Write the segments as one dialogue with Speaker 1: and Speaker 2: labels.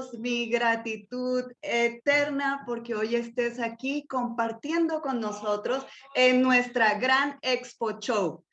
Speaker 1: Dios, mi gratitud eterna porque hoy estés aquí compartiendo con nosotros en nuestra gran Expo Show.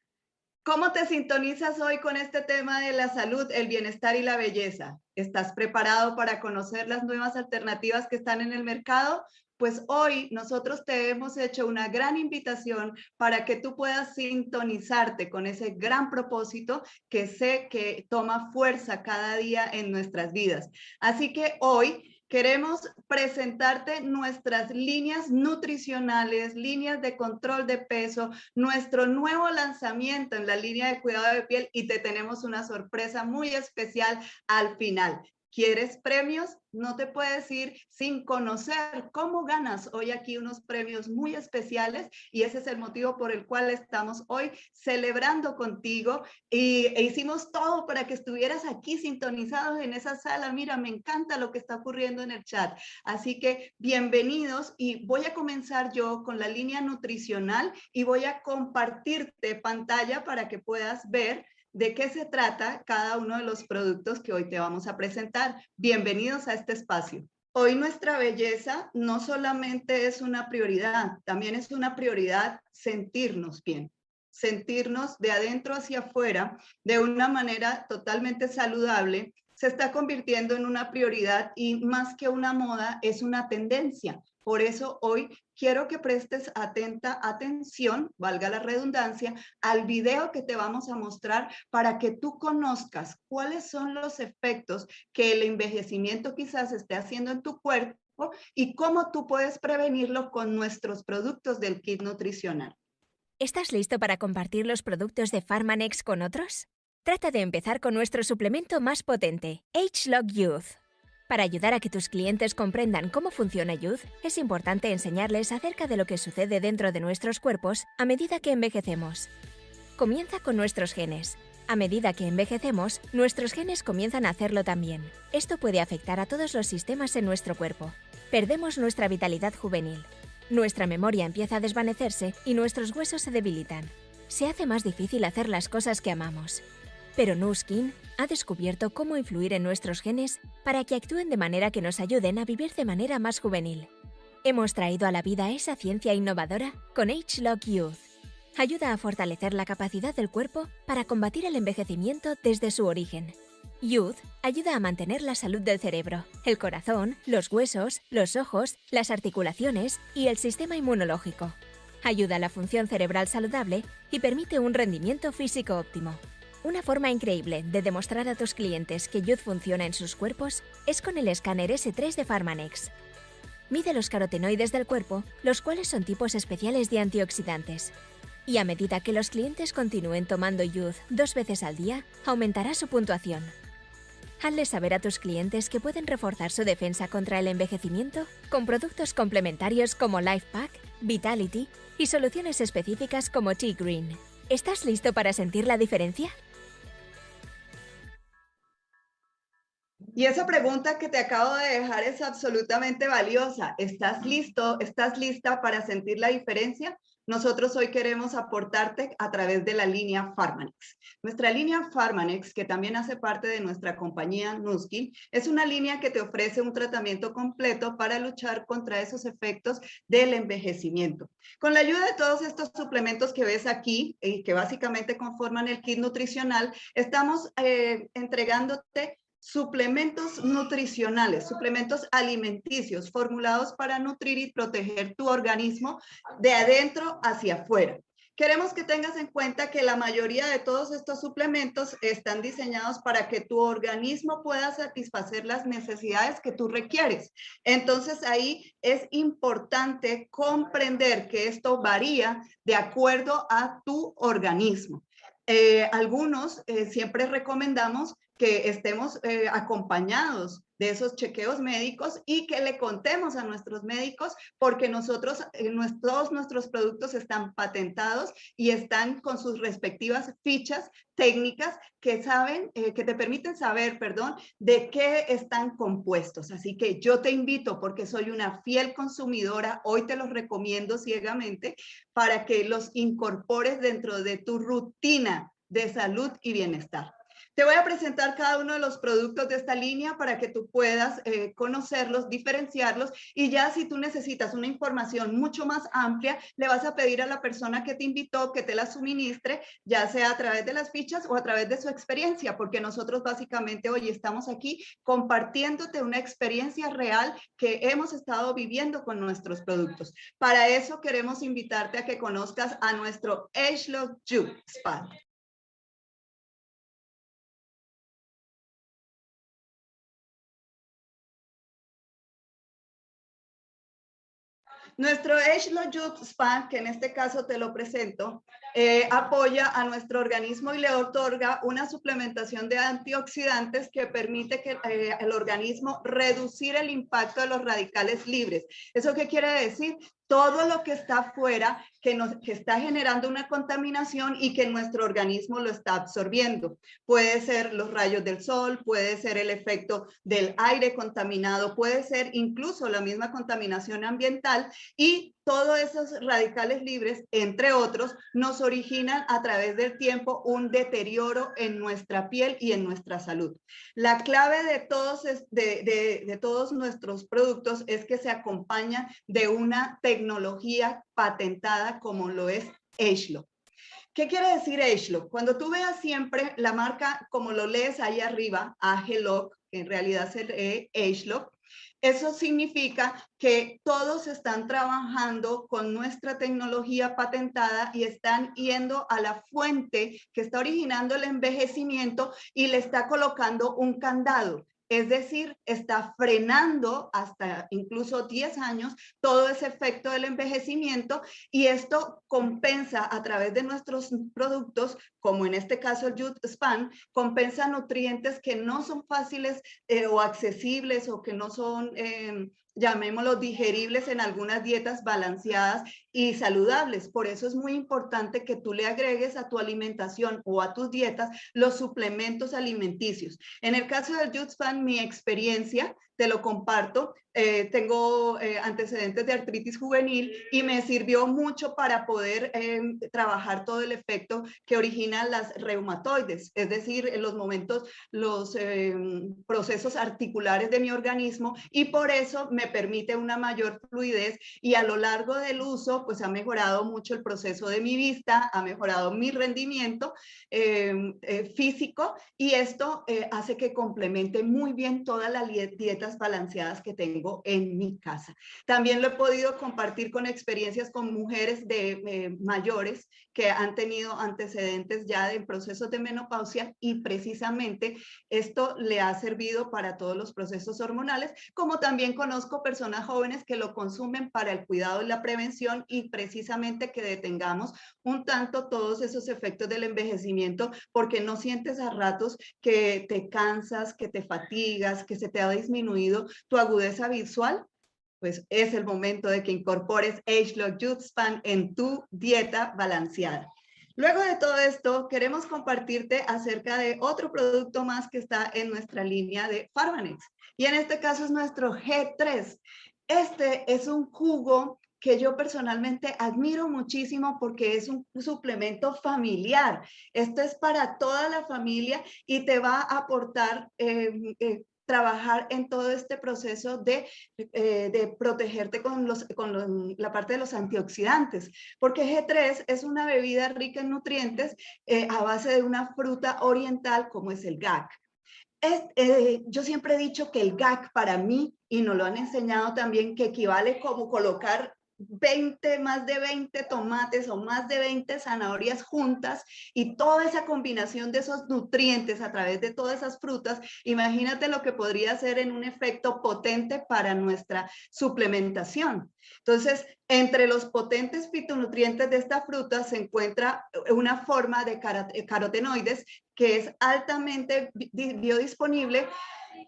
Speaker 1: ¿Cómo te sintonizas hoy con este tema de la salud, el bienestar y la belleza? ¿Estás preparado para conocer las nuevas alternativas que están en el mercado? Pues hoy nosotros te hemos hecho una gran invitación para que tú puedas sintonizarte con ese gran propósito que sé que toma fuerza cada día en nuestras vidas. Así que hoy queremos presentarte nuestras líneas nutricionales, líneas de control de peso, nuestro nuevo lanzamiento en la línea de cuidado de piel y te tenemos una sorpresa muy especial al final. ¿Quieres premios? No te puedes ir sin conocer cómo ganas hoy aquí unos premios muy especiales y ese es el motivo por el cual estamos hoy celebrando contigo e hicimos todo para que estuvieras aquí sintonizados en esa sala. Mira, me encanta lo que está ocurriendo en el chat. Así que bienvenidos y voy a comenzar yo con la línea nutricional y voy a compartirte pantalla para que puedas ver de qué se trata cada uno de los productos que hoy te vamos a presentar. Bienvenidos a este espacio. Hoy nuestra belleza no solamente es una prioridad, también es una prioridad sentirnos bien, sentirnos de adentro hacia afuera de una manera totalmente saludable. Se está convirtiendo en una prioridad y más que una moda, es una tendencia. Por eso hoy quiero que prestes atenta atención, valga la redundancia, al video que te vamos a mostrar para que tú conozcas cuáles son los efectos que el envejecimiento quizás esté haciendo en tu cuerpo y cómo tú puedes prevenirlo con nuestros productos del kit nutricional.
Speaker 2: ¿Estás listo para compartir los productos de Pharmanex con otros? Trata de empezar con nuestro suplemento más potente, ageLOC Youth. Para ayudar a que tus clientes comprendan cómo funciona Youth, es importante enseñarles acerca de lo que sucede dentro de nuestros cuerpos a medida que envejecemos. Comienza con nuestros genes. A medida que envejecemos, nuestros genes comienzan a hacerlo también. Esto puede afectar a todos los sistemas en nuestro cuerpo. Perdemos nuestra vitalidad juvenil. Nuestra memoria empieza a desvanecerse y nuestros huesos se debilitan. Se hace más difícil hacer las cosas que amamos. Pero Nu Skin ha descubierto cómo influir en nuestros genes para que actúen de manera que nos ayuden a vivir de manera más juvenil. Hemos traído a la vida esa ciencia innovadora con ageLOC Youth. Ayuda a fortalecer la capacidad del cuerpo para combatir el envejecimiento desde su origen. Youth ayuda a mantener la salud del cerebro, el corazón, los huesos, los ojos, las articulaciones y el sistema inmunológico. Ayuda a la función cerebral saludable y permite un rendimiento físico óptimo. Una forma increíble de demostrar a tus clientes que Youth funciona en sus cuerpos es con el escáner S3 de Pharmanex. Mide los carotenoides del cuerpo, los cuales son tipos especiales de antioxidantes. Y a medida que los clientes continúen tomando Youth 2 veces al día, aumentará su puntuación. Hazle saber a tus clientes que pueden reforzar su defensa contra el envejecimiento con productos complementarios como Life Pack, Vitality y soluciones específicas como Tea Green. ¿Estás listo para sentir la diferencia?
Speaker 1: Y esa pregunta que te acabo de dejar es absolutamente valiosa. ¿Estás listo? ¿Estás lista para sentir la diferencia? Nosotros hoy queremos aportarte a través de la línea Pharmanex. Nuestra línea Pharmanex, que también hace parte de nuestra compañía Nu Skin, es una línea que te ofrece un tratamiento completo para luchar contra esos efectos del envejecimiento. Con la ayuda de todos estos suplementos que ves aquí y que básicamente conforman el kit nutricional, estamos entregándote suplementos nutricionales, suplementos alimenticios formulados para nutrir y proteger tu organismo de adentro hacia afuera. Queremos que tengas en cuenta que la mayoría de todos estos suplementos están diseñados para que tu organismo pueda satisfacer las necesidades que tú requieres. Entonces ahí es importante comprender que esto varía de acuerdo a tu organismo. Algunos siempre recomendamos que estemos acompañados de esos chequeos médicos y que le contemos a nuestros médicos porque nosotros, todos nuestros productos están patentados y están con sus respectivas fichas técnicas que saben, que te permiten saber, perdón, de qué están compuestos. Así que yo te invito, porque soy una fiel consumidora, hoy te los recomiendo ciegamente para que los incorpores dentro de tu rutina de salud y bienestar. Te voy a presentar cada uno de los productos de esta línea para que tú puedas conocerlos, diferenciarlos, y ya si tú necesitas una información mucho más amplia, le vas a pedir a la persona que te invitó que te la suministre, ya sea a través de las fichas o a través de su experiencia, porque nosotros básicamente hoy estamos aquí compartiéndote una experiencia real que hemos estado viviendo con nuestros productos. Para eso queremos invitarte a que conozcas a nuestro ageLOC Youth Spa. Nuestro ageLOC Youth Spa, que en este caso te lo presento, apoya a nuestro organismo y le otorga una suplementación de antioxidantes que permite que el organismo reducir el impacto de los radicales libres. ¿Eso qué quiere decir? Todo lo que está afuera, que está generando una contaminación y que nuestro organismo lo está absorbiendo. Puede ser los rayos del sol, puede ser el efecto del aire contaminado, puede ser incluso la misma contaminación ambiental, y todos esos radicales libres, entre otros, nos originan a través del tiempo un deterioro en nuestra piel y en nuestra salud. La clave de todos nuestros productos es que se acompañan de una tecnología patentada como lo es ageLOC. ¿Qué quiere decir ageLOC? Cuando tú veas siempre la marca, como lo lees ahí arriba, ageLOC, que en realidad es ageLOC, eso significa que todos están trabajando con nuestra tecnología patentada y están yendo a la fuente que está originando el envejecimiento y le está colocando un candado. Es decir, está frenando hasta incluso 10 años todo ese efecto del envejecimiento, y esto compensa a través de nuestros productos, como en este caso el Youth Span, compensa nutrientes que no son fáciles o accesibles, o que no son llamémoslo digeribles en algunas dietas balanceadas y saludables. Por eso es muy importante que tú le agregues a tu alimentación o a tus dietas los suplementos alimenticios. En el caso del Youth Span, mi experiencia, te lo comparto, tengo antecedentes de artritis juvenil y me sirvió mucho para poder trabajar todo el efecto que originan las reumatoides, es decir, en los momentos, los procesos articulares de mi organismo, y por eso me permite una mayor fluidez, y a lo largo del uso pues ha mejorado mucho el proceso de mi vista, ha mejorado mi rendimiento físico, y esto hace que complemente muy bien todas las dietas balanceadas que tengo en mi casa. También lo he podido compartir con experiencias con mujeres mayores que han tenido antecedentes ya de procesos de menopausia, y precisamente esto le ha servido para todos los procesos hormonales, como también conozco personas jóvenes que lo consumen para el cuidado y la prevención, y precisamente que detengamos un tanto todos esos efectos del envejecimiento, porque no sientes a ratos que te cansas, que te fatigas, que se te ha disminuido tu agudeza visual. Pues es el momento de que incorpores ageLOC Youth Span en tu dieta balanceada. Luego de todo esto, queremos compartirte acerca de otro producto más que está en nuestra línea de Farmanex, y en este caso es nuestro G3. Este es un jugo que yo personalmente admiro muchísimo porque es un suplemento familiar. Esto es para toda la familia y te va a aportar trabajar en todo este proceso de protegerte con la parte de los antioxidantes, porque G3 es una bebida rica en nutrientes a base de una fruta oriental como es el GAC. Yo siempre he dicho que el GAC para mí, y nos lo han enseñado también, que equivale como colocar más de 20 tomates o más de 20 zanahorias juntas, y toda esa combinación de esos nutrientes a través de todas esas frutas. Imagínate lo que podría ser en un efecto potente para nuestra suplementación. Entonces, entre los potentes fitonutrientes de esta fruta se encuentra una forma de carotenoides que es altamente biodisponible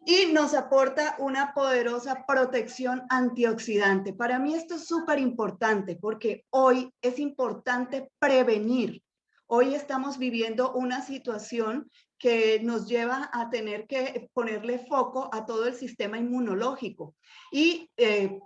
Speaker 1: y nos aporta una poderosa protección antioxidante. Para mí esto es súper importante porque hoy es importante prevenir. Hoy estamos viviendo una situación que nos lleva a tener que ponerle foco a todo el sistema inmunológico. Y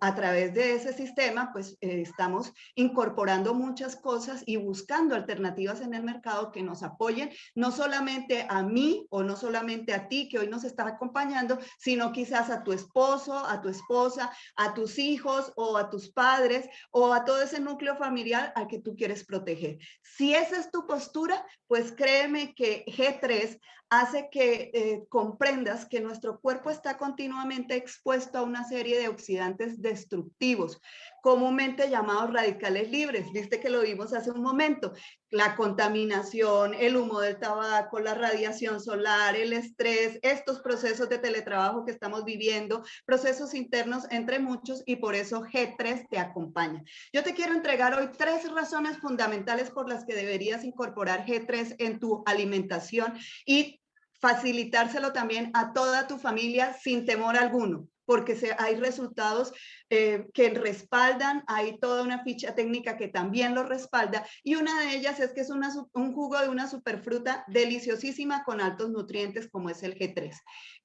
Speaker 1: a través de ese sistema, pues estamos incorporando muchas cosas y buscando alternativas en el mercado que nos apoyen, no solamente a mí o no solamente a ti que hoy nos estás acompañando, sino quizás a tu esposo, a tu esposa, a tus hijos o a tus padres o a todo ese núcleo familiar al que tú quieres proteger. Si esa es tu postura, pues créeme que G3 hace que comprendas que nuestro cuerpo está continuamente expuesto a una serie de oxidantes destructivos, comúnmente llamados radicales libres. Viste que lo vimos hace un momento. La contaminación, el humo del tabaco, la radiación solar, el estrés, estos procesos de teletrabajo que estamos viviendo, procesos internos, entre muchos, y por eso G3 te acompaña. Yo te quiero entregar hoy 3 razones fundamentales por las que deberías incorporar G3 en tu alimentación y facilitárselo también a toda tu familia sin temor alguno, porque hay resultados que respaldan, hay toda una ficha técnica que también lo respalda, y una de ellas es que es un jugo de una superfruta deliciosísima con altos nutrientes como es el G3.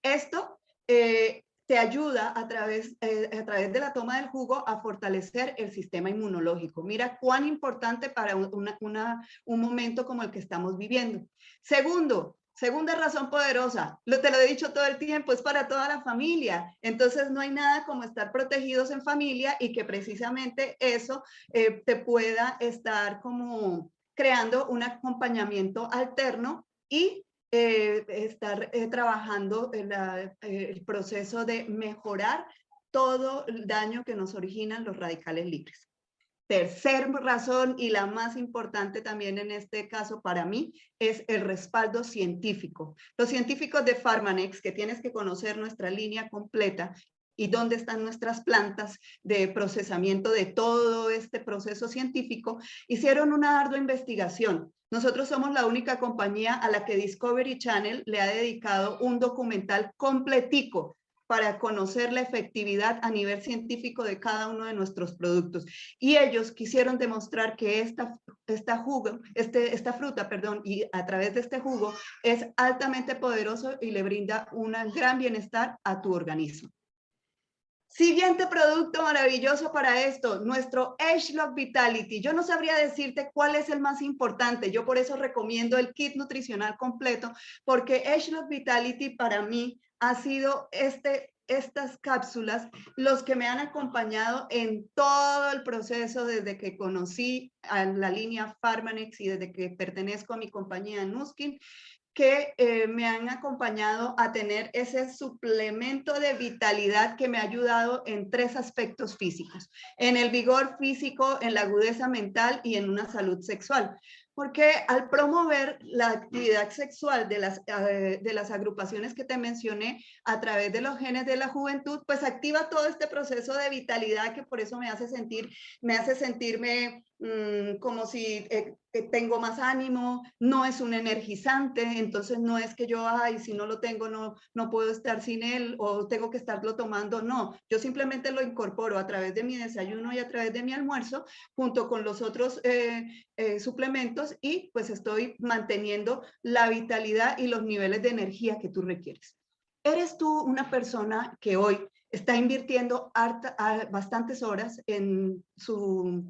Speaker 1: Esto te ayuda a través de la toma del jugo a fortalecer el sistema inmunológico. Mira cuán importante para un momento como el que estamos viviendo. Segunda razón poderosa, te lo he dicho todo el tiempo, es para toda la familia. Entonces no hay nada como estar protegidos en familia y que precisamente eso te pueda estar como creando un acompañamiento alterno y estar trabajando en el proceso de mejorar todo el daño que nos originan los radicales libres. Tercer razón, y la más importante también en este caso para mí, es el respaldo científico. Los científicos de Pharmanex, que tienes que conocer nuestra línea completa y dónde están nuestras plantas de procesamiento de todo este proceso científico, hicieron una ardua investigación. Nosotros somos la única compañía a la que Discovery Channel le ha dedicado un documental completico para conocer la efectividad a nivel científico de cada uno de nuestros productos. Y ellos quisieron demostrar que esta fruta, y a través de este jugo, es altamente poderoso y le brinda un gran bienestar a tu organismo. Siguiente producto maravilloso para esto, nuestro ageLOC Vitality. Yo no sabría decirte cuál es el más importante. Yo por eso recomiendo el kit nutricional completo, porque ageLOC Vitality para mí ha sido estas cápsulas los que me han acompañado en todo el proceso desde que conocí a la línea Pharmanex y desde que pertenezco a mi compañía Nuskin, que me han acompañado a tener ese suplemento de vitalidad que me ha ayudado en 3 aspectos físicos, en el vigor físico, en la agudeza mental y en una salud sexual. Porque al promover la actividad sexual de las agrupaciones que te mencioné a través de los genes de la juventud, pues activa todo este proceso de vitalidad que por eso me hace sentirme como si tengo más ánimo, no es un energizante, entonces no es que yo, ay, si no lo tengo no puedo estar sin él o tengo que estarlo tomando, no, yo simplemente lo incorporo a través de mi desayuno y a través de mi almuerzo junto con los otros suplementos y pues estoy manteniendo la vitalidad y los niveles de energía que tú requieres. ¿Eres tú una persona que hoy está invirtiendo bastantes horas en sus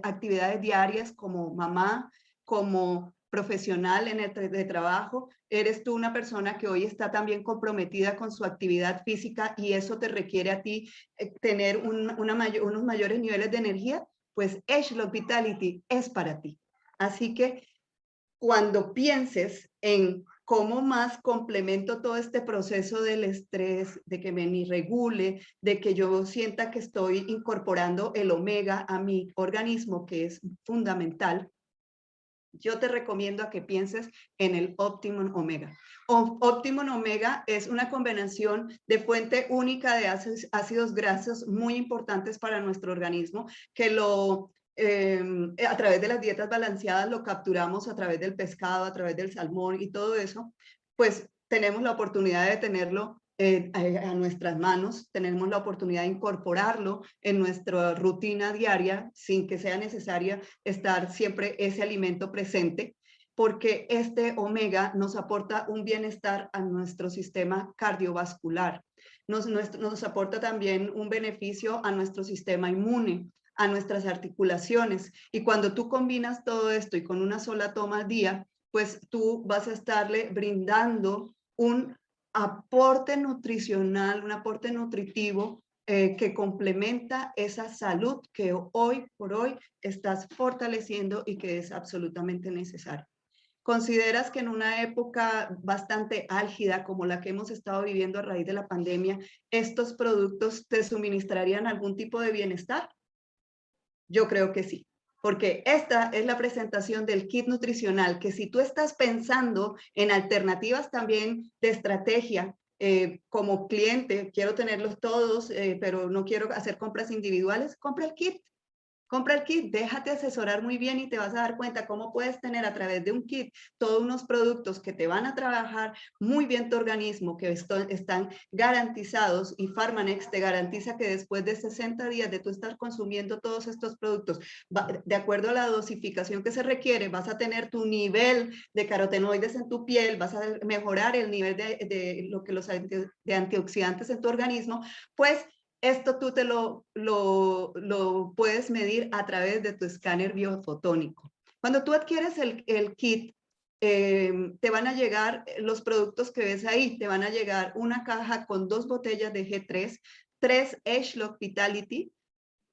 Speaker 1: actividades diarias como mamá, como profesional en el trabajo? ¿Eres tú una persona que hoy está también comprometida con su actividad física y eso te requiere a ti tener unos mayores niveles de energía? Pues ageLOC Vitality es para ti. Así que cuando pienses en cómo más complemento todo este proceso del estrés, de que me regule, de que yo sienta que estoy incorporando el omega a mi organismo, que es fundamental, yo te recomiendo a que pienses en el Optimum Omega. Optimum Omega es una combinación de fuente única de ácidos grasos muy importantes para nuestro organismo, que a través de las dietas balanceadas lo capturamos a través del pescado, a través del salmón y todo eso, pues tenemos la oportunidad de tenerlo a nuestras manos, tenemos la oportunidad de incorporarlo en nuestra rutina diaria sin que sea necesaria estar siempre ese alimento presente. porque este omega nos aporta un bienestar a nuestro sistema cardiovascular. Nos aporta también un beneficio a nuestro sistema inmune, a nuestras articulaciones. Y cuando tú combinas todo esto y con una sola toma al día, pues tú vas a estarle brindando un aporte nutricional, un aporte nutritivo que complementa esa salud que hoy por hoy estás fortaleciendo y que es absolutamente necesaria. ¿Consideras que en una época bastante álgida como la que hemos estado viviendo a raíz de la pandemia, estos productos te suministrarían algún tipo de bienestar? Yo creo que sí, porque esta es la presentación del kit nutricional, que si tú estás pensando en alternativas también de estrategia, como cliente, quiero tenerlos todos, pero no quiero hacer compras individuales, compra el kit. Compra el kit, déjate asesorar muy bien y te vas a dar cuenta cómo puedes tener a través de un kit todos unos productos que te van a trabajar muy bien tu organismo, que están garantizados, y Pharmanex te garantiza que después de 60 días de tú estar consumiendo todos estos productos, de acuerdo a la dosificación que se requiere, vas a tener tu nivel de carotenoides en tu piel, vas a mejorar el nivel de lo que de antioxidantes en tu organismo, pues esto tú te lo puedes medir a través de tu escáner biofotónico. Cuando tú adquieres el kit, te van a llegar los productos que ves ahí. Te van a llegar una caja con 2 botellas de G3, 3 Agelog Vitality,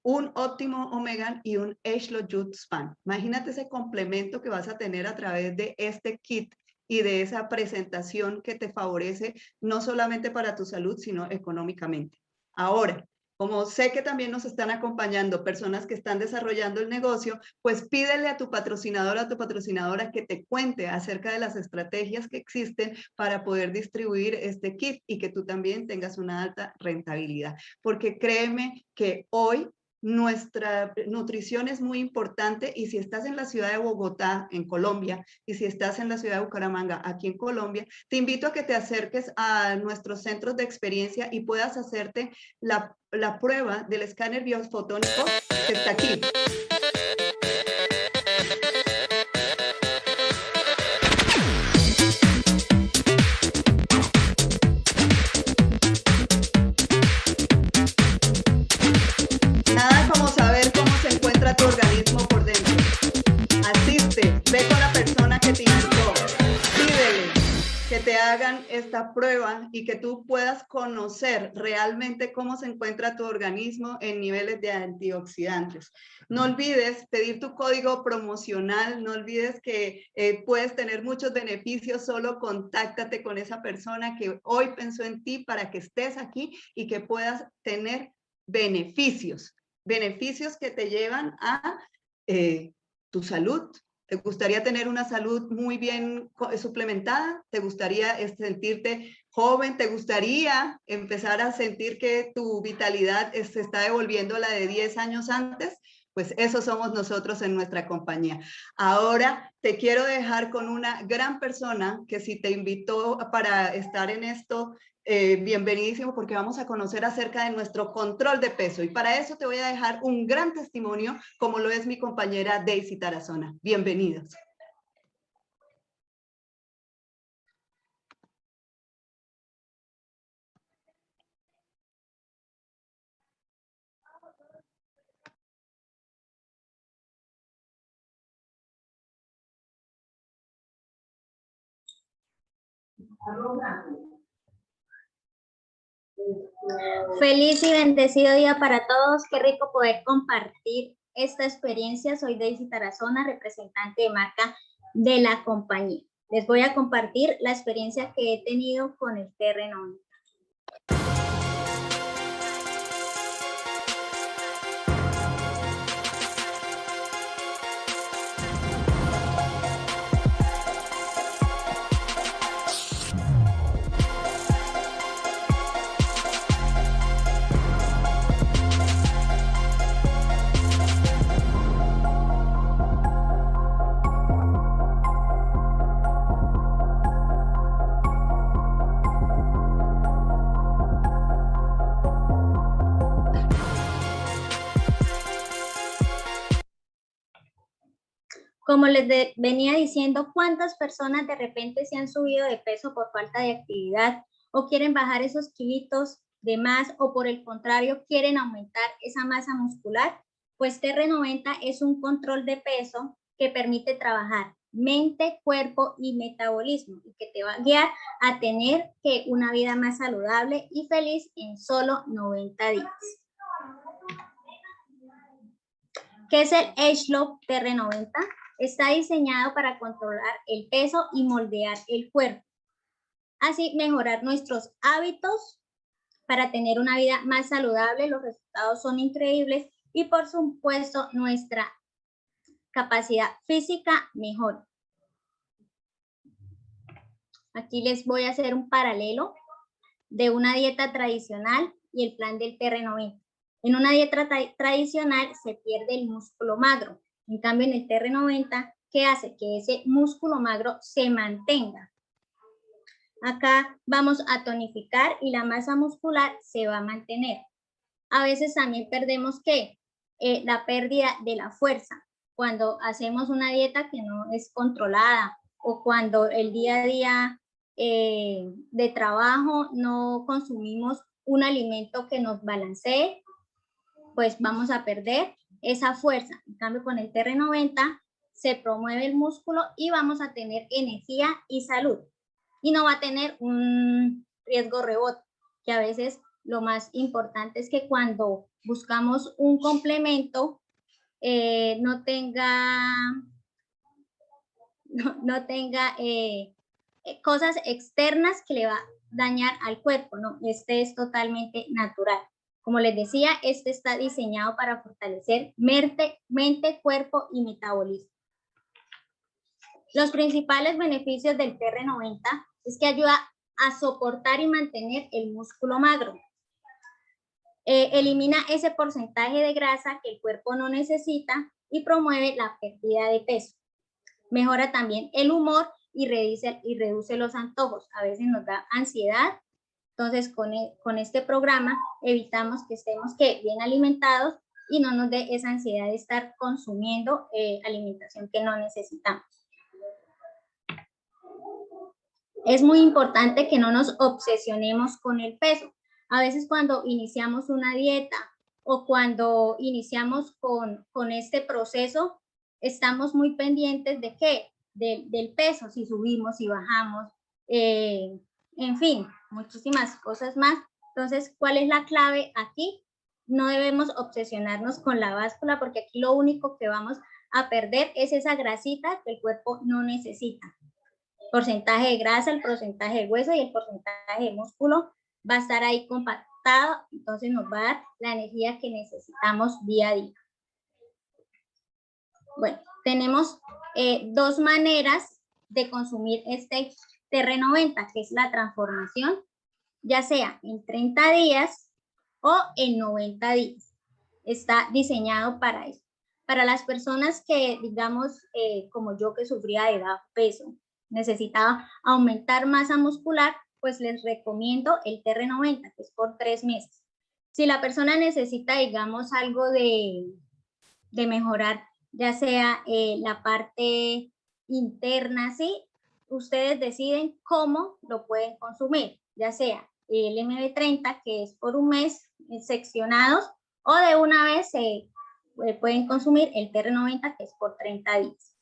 Speaker 1: un Óptimo Omega y un Agelog Youth Span. Imagínate ese complemento que vas a tener a través de este kit y de esa presentación que te favorece no solamente para tu salud, sino económicamente. Ahora, como sé que también nos están acompañando personas que están desarrollando el negocio, pues pídele a tu patrocinador, a tu patrocinadora que te cuente acerca de las estrategias que existen para poder distribuir este kit y que tú también tengas una alta rentabilidad. Porque créeme que hoy nuestra nutrición es muy importante, y si estás en la ciudad de Bogotá, en Colombia, y si estás en la ciudad de Bucaramanga, aquí en Colombia, te invito a que te acerques a nuestros centros de experiencia y puedas hacerte la prueba del escáner biofotónico que está aquí. Tu organismo por dentro. Asiste, ve con la persona que te invitó, pídele que te hagan esta prueba y que tú puedas conocer realmente cómo se encuentra tu organismo en niveles de antioxidantes. No olvides pedir tu código promocional, no olvides que puedes tener muchos beneficios, solo contáctate con esa persona que hoy pensó en ti para que estés aquí y que puedas tener beneficios que te llevan a tu salud. ¿Te gustaría tener una salud muy bien suplementada? ¿Te gustaría sentirte joven? ¿Te gustaría empezar a sentir que tu vitalidad se está devolviendo a la de 10 años antes? Pues eso somos nosotros en nuestra compañía. Ahora te quiero dejar con una gran persona que si te invitó para estar en esto, bienvenidísimo, porque vamos a conocer acerca de nuestro control de peso. Y para eso te voy a dejar un gran testimonio, como lo es mi compañera Daisy Tarazona. Bienvenidos.
Speaker 3: Feliz y bendecido día para todos. Qué rico poder compartir esta experiencia. Soy Daisy Tarazona, representante de marca de la compañía. Les voy a compartir la experiencia que he tenido con el T-Renone. Como les venía diciendo, ¿cuántas personas de repente se han subido de peso por falta de actividad o quieren bajar esos kilitos de más o por el contrario quieren aumentar esa masa muscular? Pues TR90 es un control de peso que permite trabajar mente, cuerpo y metabolismo y que te va a guiar a tener una vida más saludable y feliz en solo 90 días. ¿Qué es el Age-Lock TR90? Está diseñado para controlar el peso y moldear el cuerpo. Así mejorar nuestros hábitos para tener una vida más saludable. Los resultados son increíbles y por supuesto nuestra capacidad física mejora. Aquí les voy a hacer un paralelo de una dieta tradicional y el plan del TR90. En una dieta tradicional se pierde el músculo magro. En cambio, en el TR90, ¿qué hace? Que ese músculo magro se mantenga. Acá vamos a tonificar y la masa muscular se va a mantener. A veces también perdemos ¿qué? La pérdida de la fuerza. Cuando hacemos una dieta que no es controlada o cuando el día a día de trabajo no consumimos un alimento que nos balancee, pues vamos a perder esa fuerza. En cambio, con el TR90 se promueve el músculo y vamos a tener energía y salud. Y no va a tener un riesgo rebote, que a veces lo más importante es que cuando buscamos un complemento no tenga cosas externas que le va a dañar al cuerpo, ¿no? Este es totalmente natural. Como les decía, este está diseñado para fortalecer mente, cuerpo y metabolismo. Los principales beneficios del TR90 es que ayuda a soportar y mantener el músculo magro. Elimina ese porcentaje de grasa que el cuerpo no necesita y promueve la pérdida de peso. Mejora también el humor y reduce los antojos. A veces nos da ansiedad. Entonces, con este programa evitamos que estemos bien alimentados y no nos dé esa ansiedad de estar consumiendo alimentación que no necesitamos. Es muy importante que no nos obsesionemos con el peso. A veces cuando iniciamos una dieta o cuando iniciamos con este proceso, estamos muy pendientes de ¿qué? Del peso, si subimos, si bajamos, en fin, muchísimas cosas más. Entonces, ¿cuál es la clave aquí? No debemos obsesionarnos con la báscula porque aquí lo único que vamos a perder es esa grasita que el cuerpo no necesita. Porcentaje de grasa, el porcentaje de hueso y el porcentaje de músculo va a estar ahí compactado, entonces nos va a dar la energía que necesitamos día a día. Bueno, tenemos dos maneras de consumir este TR90, que es la transformación, ya sea en 30 días o en 90 días. Está diseñado para eso. Para las personas que, digamos, como yo que sufría de bajo peso, necesitaba aumentar masa muscular, pues les recomiendo el TR90, que es por 3 meses. Si la persona necesita, digamos, algo de mejorar, ya sea la parte interna, ¿sí? Ustedes deciden cómo lo pueden consumir, ya sea el MB30, que es por un mes, seccionados, o de una vez pueden consumir el TR90, que es por 30 días.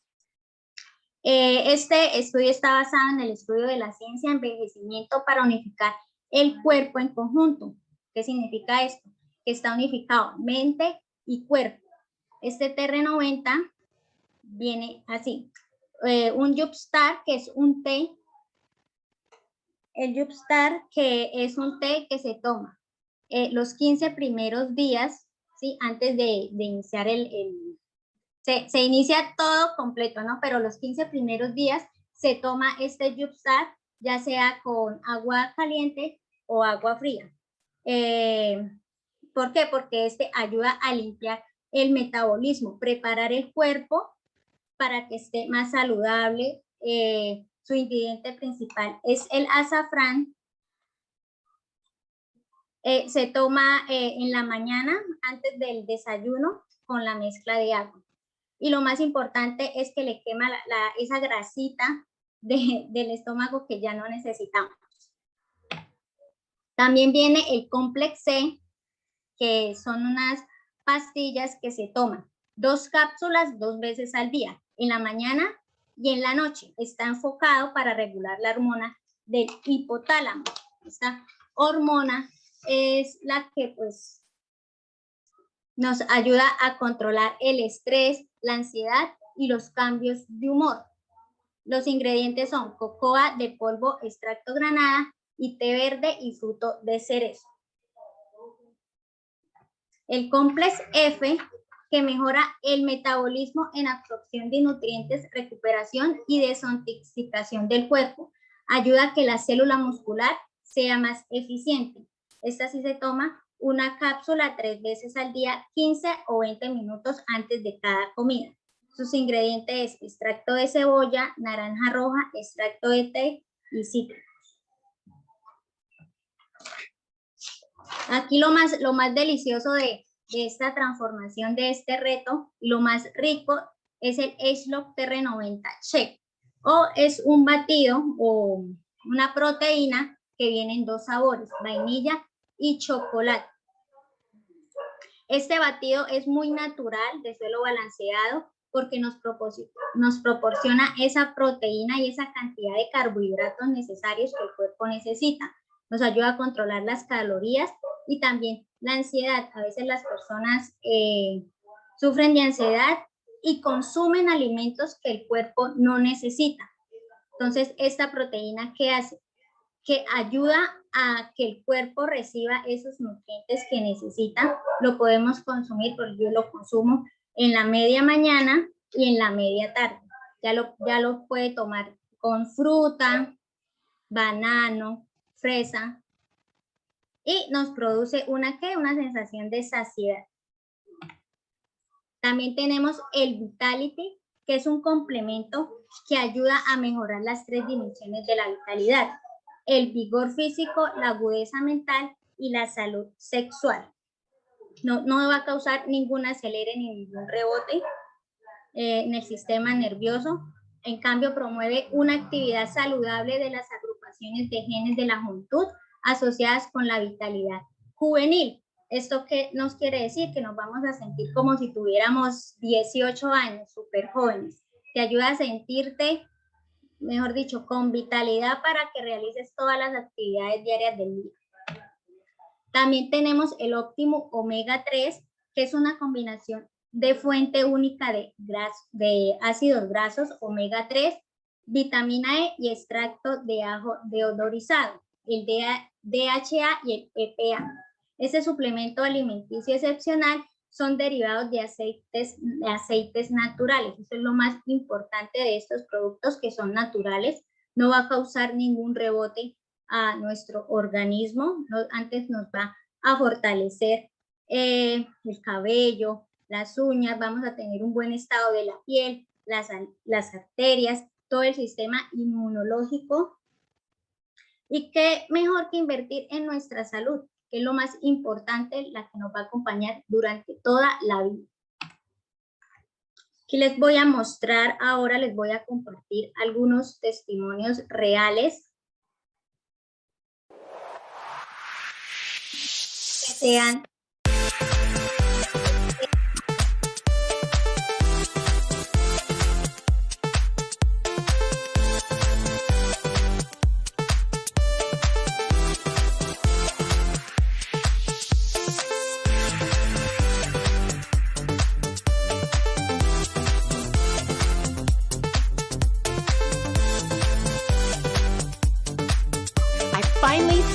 Speaker 3: Este estudio está basado en el estudio de la ciencia de envejecimiento para unificar el cuerpo en conjunto. ¿Qué significa esto? Que está unificado mente y cuerpo. Este TR90 viene así. Un Jumpstart, que es un té. El Jumpstart, que es un té que se toma los 15 primeros días, ¿sí? Antes de iniciar se inicia todo completo, ¿no? Pero los 15 primeros días se toma este Jumpstart, ya sea con agua caliente o agua fría. ¿Por qué? Porque este ayuda a limpiar el metabolismo, preparar el cuerpo para que esté más saludable. Su ingrediente principal es el azafrán. Se toma en la mañana antes del desayuno con la mezcla de agua. y lo más importante es que le quema esa grasita del estómago que ya no necesitamos. También viene el Complex C, que son unas pastillas que se toman 2 cápsulas 2 veces al día, en la mañana y en la noche. Está enfocado para regular la hormona del hipotálamo. Esta hormona es la que pues nos ayuda a controlar el estrés, la ansiedad y los cambios de humor. Los ingredientes son cocoa de polvo, extracto granada y té verde y fruto de cerezo. El Complex F, que mejora el metabolismo en absorción de nutrientes, recuperación y desintoxicación del cuerpo. Ayuda a que la célula muscular sea más eficiente. Esta sí se toma una cápsula 3 veces al día, 15 o 20 minutos antes de cada comida. Sus ingredientes es extracto de cebolla, naranja roja, extracto de té y cítricos. Aquí lo más delicioso de esta transformación, de este reto, lo más rico es el AgeLock TR90 Shake, o es un batido o una proteína que viene en 2 sabores, vainilla y chocolate. Este batido es muy natural, de suelo balanceado, porque nos proporciona esa proteína y esa cantidad de carbohidratos necesarios que el cuerpo necesita. Nos ayuda a controlar las calorías y también la ansiedad. A veces las personas sufren de ansiedad y consumen alimentos que el cuerpo no necesita. Entonces, esta proteína, ¿qué hace? Que ayuda a que el cuerpo reciba esos nutrientes que necesita. Lo podemos consumir, porque yo lo consumo en la media mañana y en la media tarde. Ya lo puede tomar con fruta, banano, fresa, y nos produce una sensación de saciedad. También tenemos el Vitality, que es un complemento que ayuda a mejorar las 3 dimensiones de la vitalidad: el vigor físico, la agudeza mental y la salud sexual. No va a causar ningún acelere ni ningún rebote en el sistema nervioso. En cambio, promueve una actividad saludable de las agrupaciones de genes de la juventud asociadas con la vitalidad juvenil. ¿Esto qué nos quiere decir? Que nos vamos a sentir como si tuviéramos 18 años, súper jóvenes. Te ayuda a sentirte, mejor dicho, con vitalidad para que realices todas las actividades diarias del día. También tenemos el Optimum Omega 3, que es una combinación de fuente única de ácidos grasos omega 3, vitamina E y extracto de ajo deodorizado, el DHA y el EPA. Este suplemento alimenticio excepcional son derivados de aceites naturales. Eso es lo más importante de estos productos, que son naturales. No va a causar ningún rebote a nuestro organismo. Antes nos va a fortalecer el cabello, las uñas, vamos a tener un buen estado de la piel, las arterias, todo el sistema inmunológico. Y qué mejor que invertir en nuestra salud, que es lo más importante, la que nos va a acompañar durante toda la vida. Aquí les voy a mostrar, ahora les voy a compartir algunos testimonios reales que sean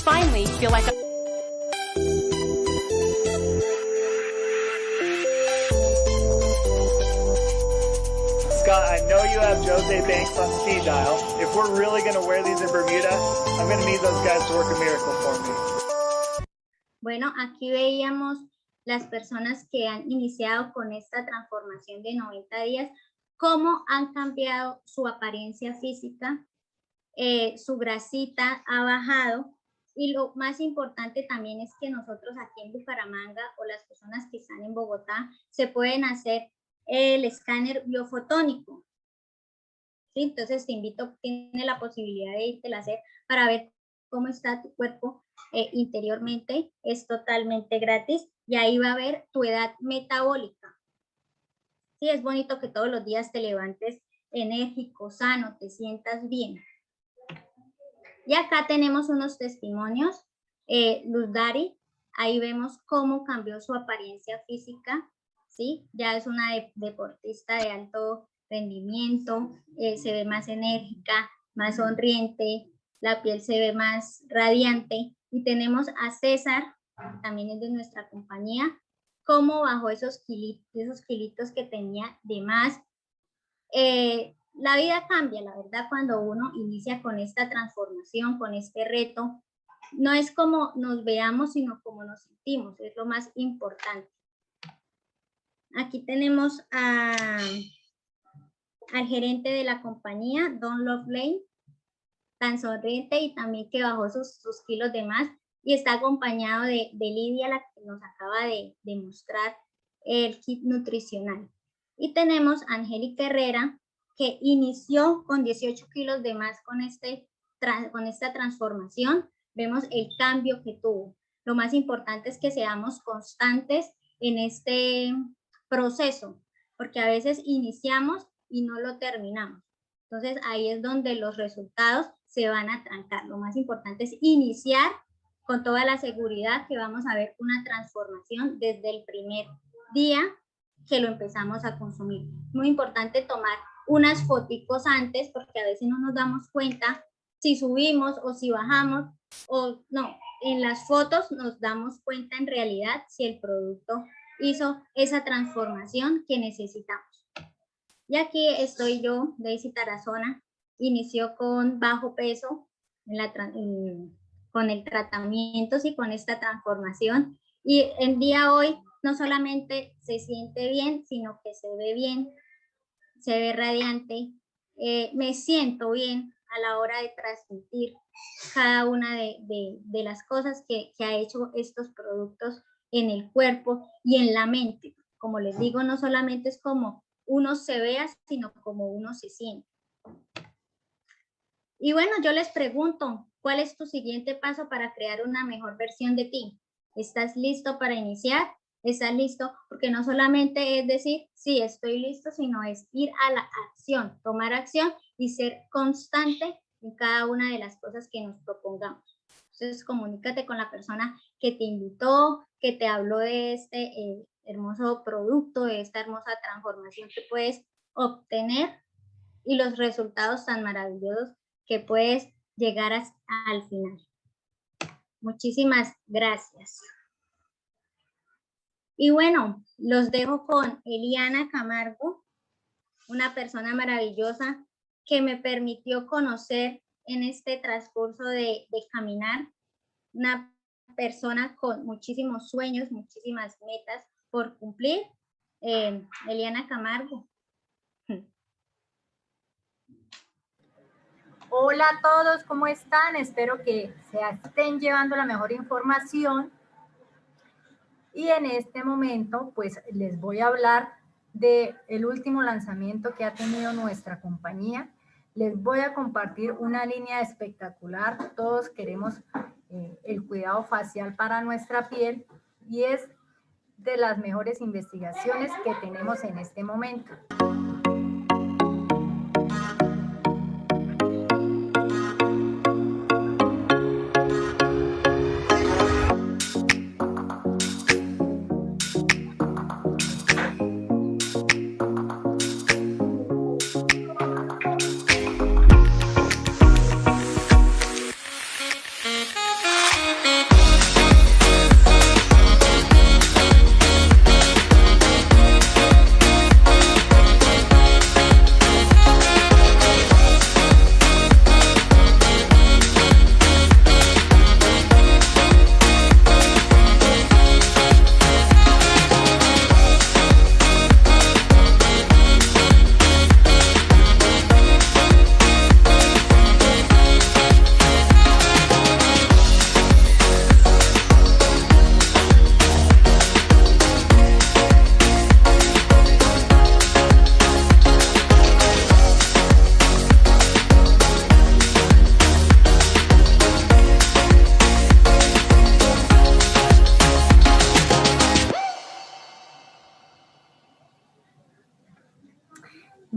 Speaker 4: finally feel like
Speaker 5: Scott, I know you have Jose Banks on speed dial. If we're really going to wear these in Bermuda, I'm going to need those guys to work a miracle for me.
Speaker 3: Bueno, aquí veíamos las personas que han iniciado con esta transformación de 90 días, cómo han cambiado su apariencia física, su grasita ha bajado. Y lo más importante también es que nosotros aquí en Bucaramanga, o las personas que están en Bogotá, se pueden hacer el escáner biofotónico. ¿Sí? Entonces te invito, tiene la posibilidad de irte a hacer para ver cómo está tu cuerpo interiormente. Es totalmente gratis y ahí va a ver tu edad metabólica. Sí, es bonito que todos los días te levantes enérgico, sano, te sientas bien. Y acá tenemos unos testimonios. Luz Dari, ahí vemos cómo cambió su apariencia física, ¿sí? Ya es una deportista de alto rendimiento, se ve más enérgica, más sonriente, la piel se ve más radiante. Y tenemos a César, también es de nuestra compañía, cómo bajó esos kilitos que tenía de más. La vida cambia, la verdad, cuando uno inicia con esta transformación, con este reto. No es como nos veamos, sino como nos sentimos, es lo más importante. Aquí tenemos al gerente de la compañía, Don Love Lane, tan sonriente y también que bajó sus kilos de más, y está acompañado de Lidia, la que nos acaba de mostrar el kit nutricional. Y tenemos a Angélica Herrera, que inició con 18 kilos de más con esta transformación. Vemos el cambio que tuvo. Lo más importante es que seamos constantes en este proceso, porque a veces iniciamos y no lo terminamos. Entonces ahí es donde los resultados se van a trancar. Lo más importante es iniciar con toda la seguridad que vamos a ver una transformación desde el primer día que lo empezamos a consumir. Muy importante tomar unas foticos antes, porque a veces no nos damos cuenta si subimos o si bajamos, o no, en las fotos nos damos cuenta en realidad si el producto hizo esa transformación que necesitamos. Y aquí estoy yo, Daisy Tarazona, inició con bajo peso con el tratamiento y con esta transformación, y el día hoy no solamente se siente bien, sino que se ve bien, se ve radiante, me siento bien a la hora de transmitir cada una de las cosas que ha hecho estos productos en el cuerpo y en la mente. Como les digo, no solamente es como uno se vea, sino como uno se siente. Y bueno, yo les pregunto, ¿cuál es tu siguiente paso para crear una mejor versión de ti? ¿Estás listo para iniciar? ¿Estás listo? Porque no solamente es decir, sí, estoy listo, sino es ir a la acción, tomar acción y ser constante en cada una de las cosas que nos propongamos. Entonces, comunícate con la persona que te invitó, que te habló de este hermoso producto, de esta hermosa transformación que puedes obtener y los resultados tan maravillosos que puedes llegar al final. Muchísimas gracias. Y bueno, los dejo con Eliana Camargo, una persona maravillosa que me permitió conocer en este transcurso de caminar, una persona con muchísimos sueños, muchísimas metas por cumplir. Eliana Camargo.
Speaker 6: Hola a todos, ¿cómo están? Espero que se estén llevando la mejor información. Y en este momento, pues les voy a hablar del último lanzamiento que ha tenido nuestra compañía. Les voy a compartir una línea espectacular. Todos queremos el cuidado facial para nuestra piel y es de las mejores investigaciones que tenemos en este momento.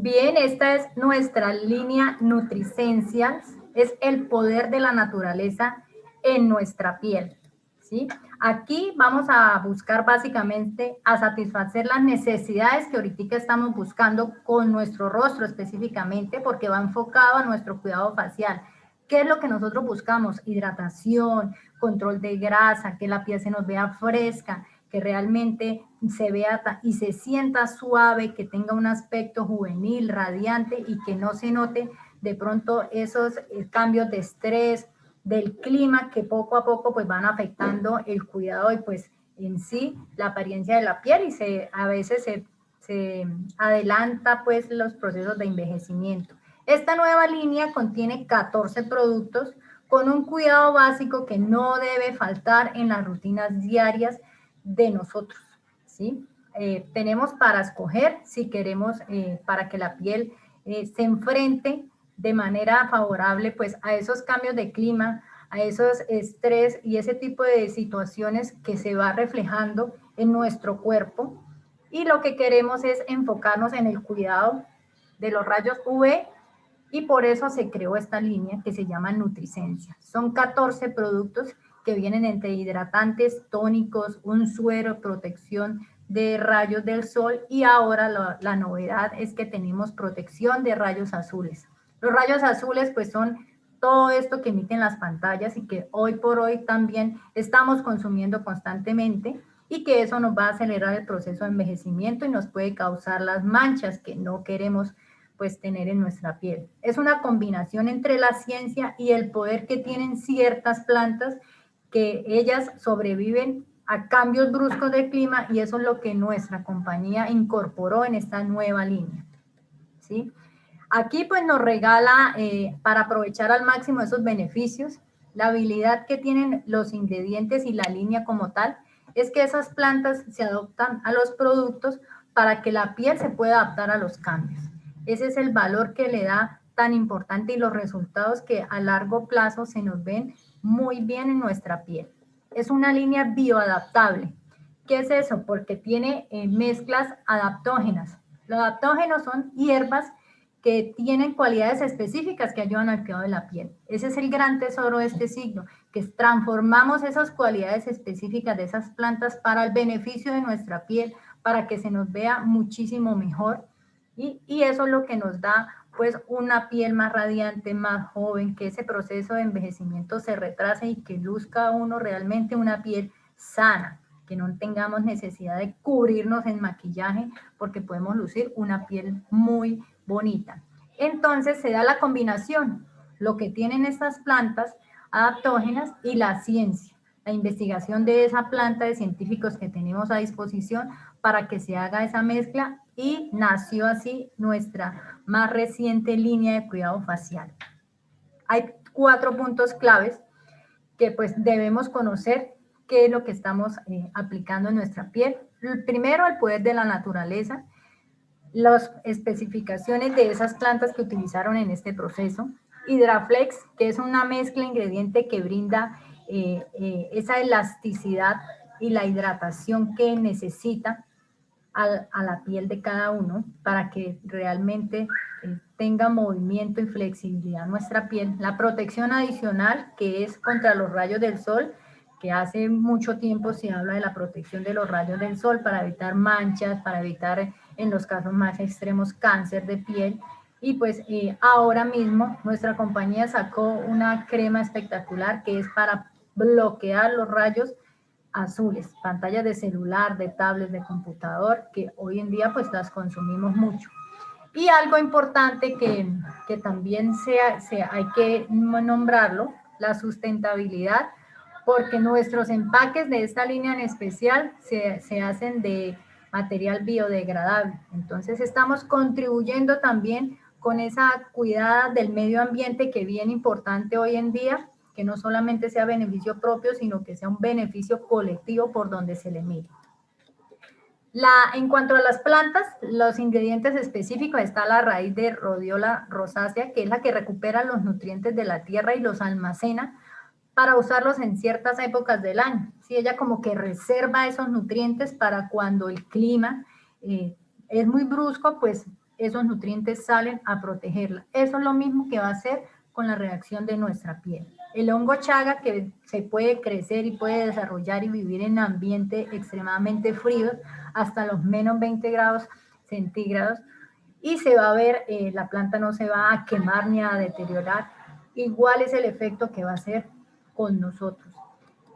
Speaker 6: Bien, esta es nuestra línea Nutricencias, es el poder de la naturaleza en nuestra piel, ¿sí? Aquí vamos a buscar básicamente a satisfacer las necesidades que ahorita estamos buscando con nuestro rostro específicamente, porque va enfocado a nuestro cuidado facial. ¿Qué es lo que nosotros buscamos? Hidratación, control de grasa, que la piel se nos vea fresca, que realmente se vea y se sienta suave, que tenga un aspecto juvenil, radiante y que no se note de pronto esos cambios de estrés, del clima que poco a poco pues van afectando el cuidado y pues en sí la apariencia de la piel y a veces se adelanta pues los procesos de envejecimiento. Esta nueva línea contiene 14 productos con un cuidado básico que no debe faltar en las rutinas diarias de nosotros, ¿sí? Tenemos para escoger si queremos para que la piel se enfrente de manera favorable pues a esos cambios de clima, a esos estrés y ese tipo de situaciones que se va reflejando en nuestro cuerpo. Y lo que queremos es enfocarnos en el cuidado de los rayos UV y por eso se creó esta línea que se llama Nutricencia. Son 14 productos que vienen entre hidratantes, tónicos, un suero, protección de rayos del sol y ahora la novedad es que tenemos protección de rayos azules. Los rayos azules pues son todo esto que emiten las pantallas y que hoy por hoy también estamos consumiendo constantemente y que eso nos va a acelerar el proceso de envejecimiento y nos puede causar las manchas que no queremos pues tener en nuestra piel. Es una combinación entre la ciencia y el poder que tienen ciertas plantas que ellas sobreviven a cambios bruscos del clima y eso es lo que nuestra compañía incorporó en esta nueva línea, ¿sí? Aquí pues nos regala para aprovechar al máximo esos beneficios, la habilidad que tienen los ingredientes y la línea como tal, es que esas plantas se adaptan a los productos para que la piel se pueda adaptar a los cambios. Ese es el valor que le da tan importante y los resultados que a largo plazo se nos ven muy bien en nuestra piel. Es una línea bioadaptable. ¿Qué es eso? Porque tiene mezclas adaptógenas. Los adaptógenos son hierbas que tienen cualidades específicas que ayudan al cuidado de la piel. Ese es el gran tesoro de este signo, que transformamos esas cualidades específicas de esas plantas para el beneficio de nuestra piel, para que se nos vea muchísimo mejor. Y eso es lo que nos da pues una piel más radiante, más joven, que ese proceso de envejecimiento se retrase y que luzca uno realmente una piel sana, que no tengamos necesidad de cubrirnos en maquillaje porque podemos lucir una piel muy bonita. Entonces se da la combinación, lo que tienen estas plantas adaptógenas y la ciencia, la investigación de esa planta de científicos que tenemos a disposición para que se haga esa mezcla y nació así nuestra más reciente línea de cuidado facial. Hay 4 puntos claves que pues debemos conocer qué es lo que estamos aplicando en nuestra piel. Primero, el poder de la naturaleza, las especificaciones de esas plantas que utilizaron en este proceso. Hidraflex, que es una mezcla ingrediente que brinda esa elasticidad y la hidratación que necesita a la piel de cada uno para que realmente tenga movimiento y flexibilidad nuestra piel. La protección adicional que es contra los rayos del sol, que hace mucho tiempo se habla de la protección de los rayos del sol para evitar manchas, para evitar en los casos más extremos cáncer de piel. Y pues ahora mismo nuestra compañía sacó una crema espectacular que es para bloquear los rayos azules, pantallas de celular, de tablet, de computador, que hoy en día pues las consumimos mucho. Y algo importante que también hay que nombrarlo, la sustentabilidad, porque nuestros empaques de esta línea en especial se hacen de material biodegradable. Entonces estamos contribuyendo también con esa cuidada del medio ambiente que es bien importante hoy en día, que no solamente sea beneficio propio, sino que sea un beneficio colectivo por donde se le mire. En cuanto a las plantas, los ingredientes específicos está la raíz de Rhodiola rosácea, que es la que recupera los nutrientes de la tierra y los almacena para usarlos en ciertas épocas del año. ¿Sí? Ella como que reserva esos nutrientes para cuando el clima es muy brusco, pues esos nutrientes salen a protegerla. Eso es lo mismo que va a hacer con la reacción de nuestra piel. El hongo chaga, que se puede crecer y puede desarrollar y vivir en ambientes extremadamente fríos, hasta los menos 20 grados centígrados, y se va a ver, la planta no se va a quemar ni a deteriorar. Igual es el efecto que va a hacer con nosotros.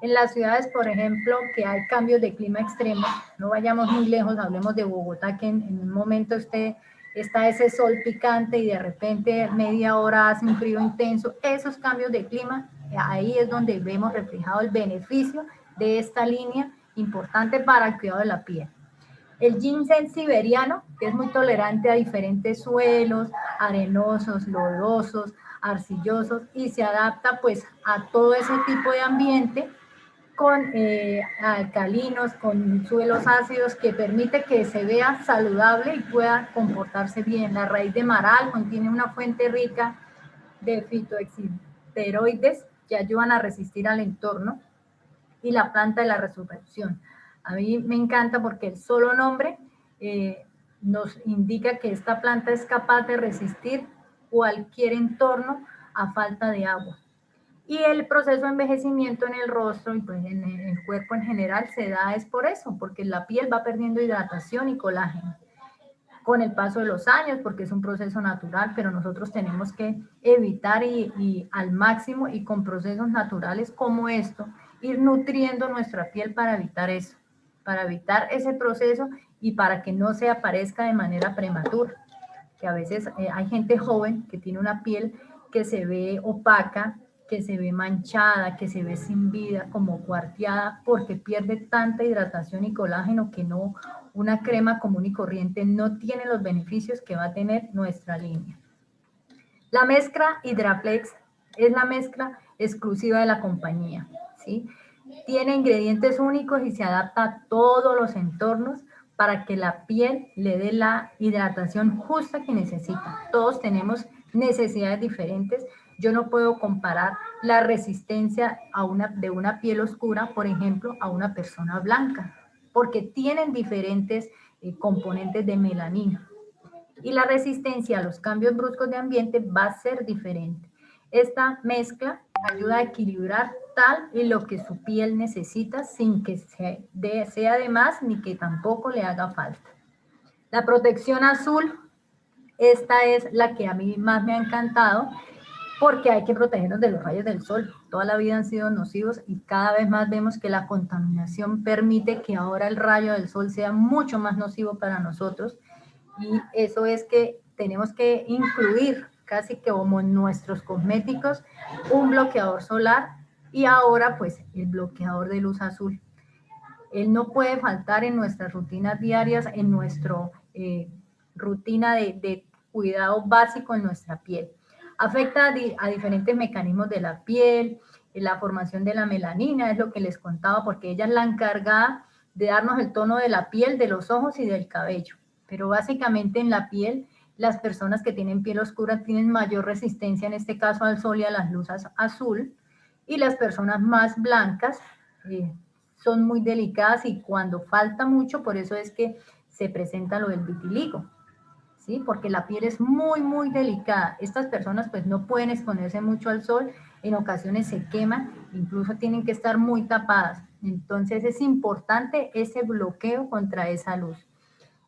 Speaker 6: En las ciudades, por ejemplo, que hay cambios de clima extremos, no vayamos muy lejos, hablemos de Bogotá, que en un momento está ese sol picante y de repente media hora hace un frío intenso. Esos cambios de clima, ahí es donde vemos reflejado el beneficio de esta línea importante para el cuidado de la piel. El ginseng siberiano, que es muy tolerante a diferentes suelos, arenosos, lodosos, arcillosos, y se adapta pues a todo ese tipo de ambiente, con alcalinos, con suelos ácidos, que permite que se vea saludable y pueda comportarse bien. La raíz de maral contiene una fuente rica de fitoesteroides que ayudan a resistir al entorno, y la planta de la resurrección. A mí me encanta porque el solo nombre nos indica que esta planta es capaz de resistir cualquier entorno a falta de agua. Y el proceso de envejecimiento en el rostro y pues en el cuerpo en general se da es por eso, porque la piel va perdiendo hidratación y colágeno con el paso de los años, porque es un proceso natural, pero nosotros tenemos que evitar y al máximo y con procesos naturales como esto, ir nutriendo nuestra piel para evitar eso, para evitar ese proceso y para que no se aparezca de manera prematura. Que a veces hay gente joven que tiene una piel que se ve opaca, que se ve manchada, que se ve sin vida, como cuarteada, porque pierde tanta hidratación y colágeno que no, una crema común y corriente no tiene los beneficios que va a tener nuestra línea. La mezcla Hidraflex es la mezcla exclusiva de la compañía, ¿sí? Tiene ingredientes únicos y se adapta a todos los entornos para que la piel le dé la hidratación justa que necesita. Todos tenemos necesidades diferentes. Yo no puedo comparar la resistencia de una piel oscura, por ejemplo, a una persona blanca, porque tienen diferentes componentes de melanina. Y la resistencia a los cambios bruscos de ambiente va a ser diferente. Esta mezcla ayuda a equilibrar tal y lo que su piel necesita sin que sea de más ni que tampoco le haga falta. La protección azul, esta es la que a mí más me ha encantado, porque hay que protegernos de los rayos del sol. Toda la vida han sido nocivos y cada vez más vemos que la contaminación permite que ahora el rayo del sol sea mucho más nocivo para nosotros, y eso es que tenemos que incluir casi que como en nuestros cosméticos un bloqueador solar, y ahora pues el bloqueador de luz azul. Él no puede faltar en nuestras rutinas diarias, en nuestra rutina de cuidado básico en nuestra piel. Afecta a diferentes mecanismos de la piel, la formación de la melanina, es lo que les contaba, porque ella es la encargada de darnos el tono de la piel, de los ojos y del cabello. Pero básicamente en la piel, las personas que tienen piel oscura tienen mayor resistencia, en este caso al sol y a las luces azul, y las personas más blancas son muy delicadas, y cuando falta mucho, por eso es que se presenta lo del vitiligo, ¿sí? Porque la piel es muy, muy delicada. Estas personas pues no pueden exponerse mucho al sol, en ocasiones se queman, incluso tienen que estar muy tapadas. Entonces es importante ese bloqueo contra esa luz.